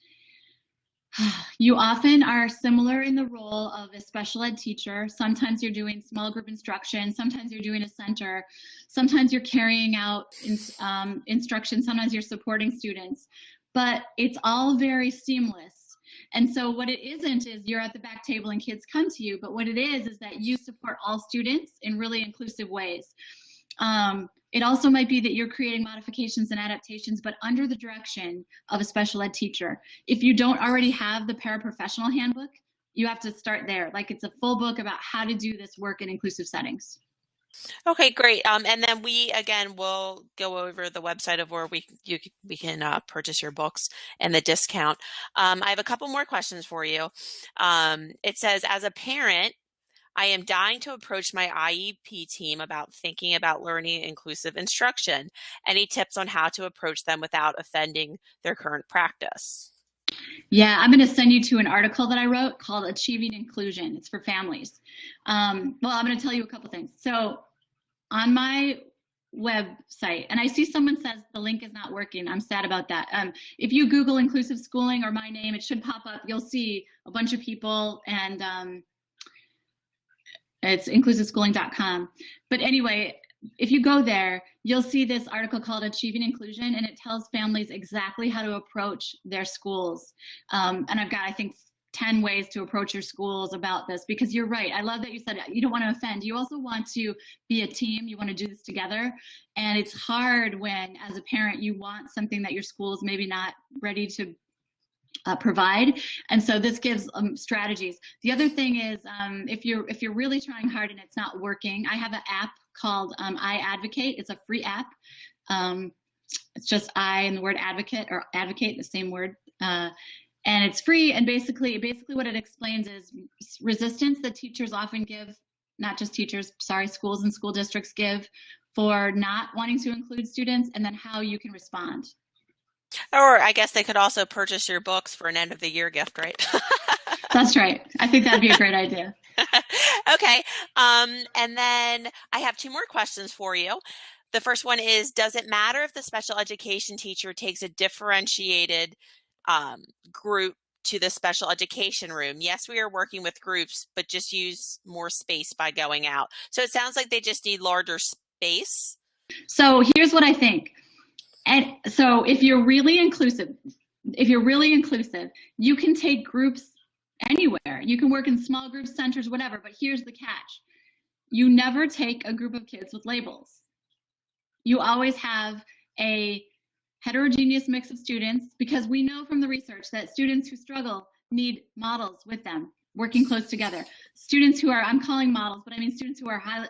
you often are similar in the role of a special ed teacher. Sometimes you're doing small group instruction. Sometimes you're doing a center. Sometimes you're carrying out instruction. Sometimes you're supporting students. But it's all very seamless. And so what it isn't is you're at the back table and kids come to you, but what it is that you support all students in really inclusive ways. It also might be that you're creating modifications and adaptations, but under the direction of a special ed teacher. If you don't already have the paraprofessional handbook, you have to start there. Like it's a full book about how to do this work in inclusive settings. Okay, great. And then we again will go over the website of where we can purchase your books and the discount. I have a couple more questions for you. It says, as a parent, I am dying to approach my IEP team about thinking about learning inclusive instruction. Any tips on how to approach them without offending their current practice? Yeah, I'm going to send you to an article that I wrote called Achieving Inclusion. It's for families. Well, I'm going to tell you a couple things. So on my website, and I see someone says the link is not working. I'm sad about that. If you Google inclusive schooling or my name, it should pop up. You'll see a bunch of people, and it's inclusiveschooling.com. But anyway, if you go there, you'll see this article called Achieving Inclusion, and it tells families exactly how to approach their schools. And I've got, I think, 10 ways to approach your schools about this, because you're right. I love that you said you don't want to offend. You also want to be a team. You want to do this together. And it's hard when, as a parent, you want something that your school is maybe not ready to provide, and so this gives strategies. The other thing is, if you're really trying hard and it's not working, I have an app called I Advocate. It's a free app. It's just I and the word advocate, or advocate, the same word, and it's free. And basically what it explains is resistance that teachers often give, not just teachers, sorry, schools and school districts give for not wanting to include students, and then how you can respond. Or I guess they could also purchase your books for an end of the year gift, right? That's right. I think that'd be a great idea. Okay. And then I have two more questions for you. The first one is, does it matter if the special education teacher takes a differentiated group to the special education room? Yes, we are working with groups, but just use more space by going out. So it sounds like they just need larger space. So here's what I think. And so if you're really inclusive, you can take groups anywhere. You can work in small groups, centers, whatever. But here's the catch. You never take a group of kids with labels. You always have a heterogeneous mix of students, because we know from the research that students who struggle need models with them, working close together. Students who are, I'm calling models, but I mean students who are high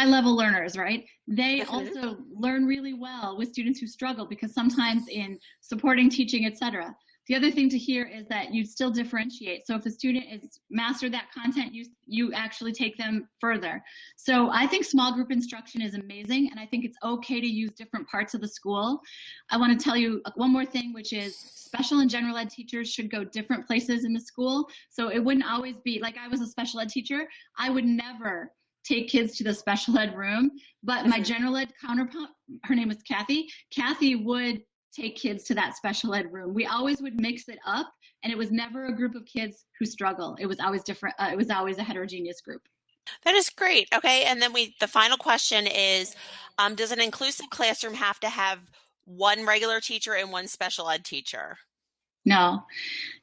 level learners, right? They also learn really well with students who struggle, because sometimes in supporting teaching, etc. The other thing to hear is that you still differentiate. So if a student is mastered that content, you actually take them further. So I think small group instruction is amazing, and I think it's okay to use different parts of the school. I want to tell you one more thing, which is special and general ed teachers should go different places in the school. So it wouldn't always be like, I was a special ed teacher. I would never take kids to the special ed room, but my general ed counterpart, her name was Kathy. Kathy would take kids to that special ed room. We always would mix it up, and it was never a group of kids who struggle. It was always different. It was always a heterogeneous group. That is great. Okay, and then the final question is, does an inclusive classroom have to have one regular teacher and one special ed teacher? No,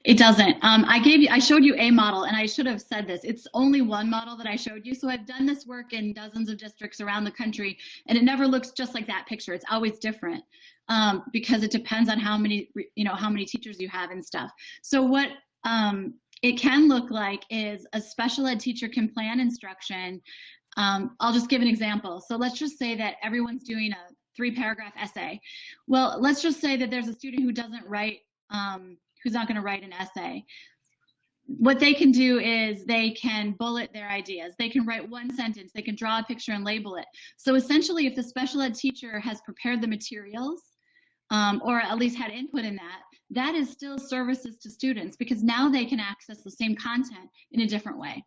it doesn't. I showed you a model, and I should have said this. It's only one model that I showed you. So I've done this work in dozens of districts around the country, and it never looks just like that picture. It's always different, because it depends on how many, how many teachers you have and stuff. So what it can look like is a special ed teacher can plan instruction. I'll just give an example. So let's just say that everyone's doing a 3-paragraph essay. Well, let's just say that there's a student who doesn't write, who's not going to write an essay. What they can do is they can bullet their ideas. They can write one sentence. They can draw a picture and label it. So essentially, if the special ed teacher has prepared the materials, or at least had input in that, that is still services to students, because now they can access the same content in a different way.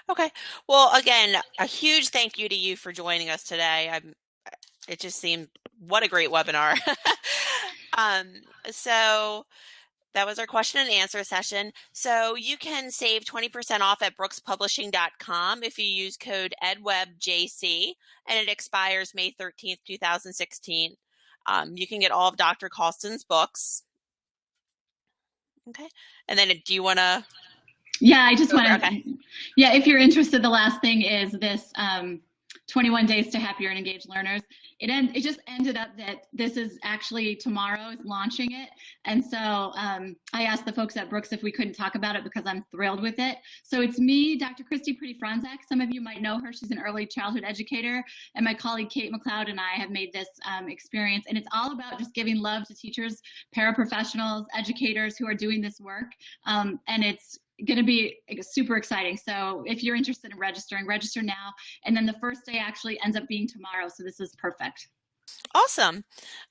Okay. Well, again, a huge thank you to you for joining us today. It just seemed, what a great webinar. So that was our question and answer session. So you can save 20% off at brookspublishing.com if you use code EdWebJC, and it expires May 13th, 2016. You can get all of Dr. Causton's books. Okay. And then do you want to? Yeah, I just want to, okay. Yeah, if you're interested, the last thing is this 21 Days to Happier and Engaged Learners. It just ended up that this is actually tomorrow is launching it. And so I asked the folks at Brooks if we couldn't talk about it, because I'm thrilled with it. So it's me, Dr. Christy Pretty-Franzak. Some of you might know her. She's an early childhood educator. And my colleague Kate McLeod and I have made this experience. And it's all about just giving love to teachers, paraprofessionals, educators who are doing this work. And it's going to be super exciting. So if you're interested in registering, register now. And then the first day actually ends up being tomorrow. So this is perfect. Awesome.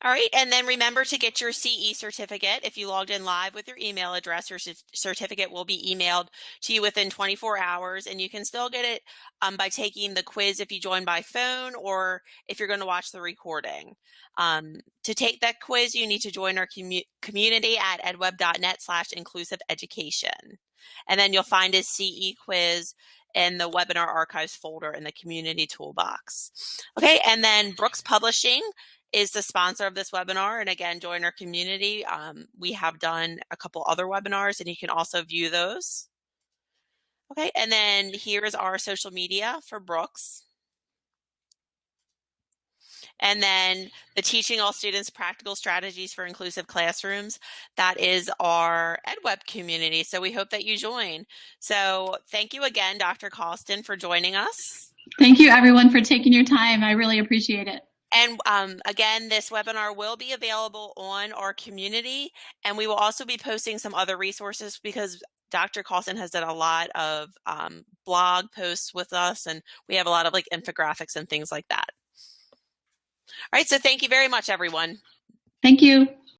All right. And then remember to get your CE certificate. If you logged in live with your email address, your certificate will be emailed to you within 24 hours. And you can still get it by taking the quiz if you join by phone, or if you're going to watch the recording. To take that quiz, you need to join our community at edweb.net/inclusive education. And then you'll find a CE quiz in the webinar archives folder in the community toolbox. Okay, and then Brooks Publishing is the sponsor of this webinar. And again, join our community. We have done a couple other webinars, and you can also view those. Okay, and then here's our social media for Brooks. And then the Teaching All Students Practical Strategies for Inclusive Classrooms. That is our EdWeb community. So we hope that you join. So thank you again, Dr. Colston, for joining us. Thank you, everyone, for taking your time. I really appreciate it. And again, this webinar will be available on our community, and we will also be posting some other resources, because Dr. Causton has done a lot of blog posts with us, and we have a lot of like infographics and things like that. All right, so thank you very much, everyone. Thank you.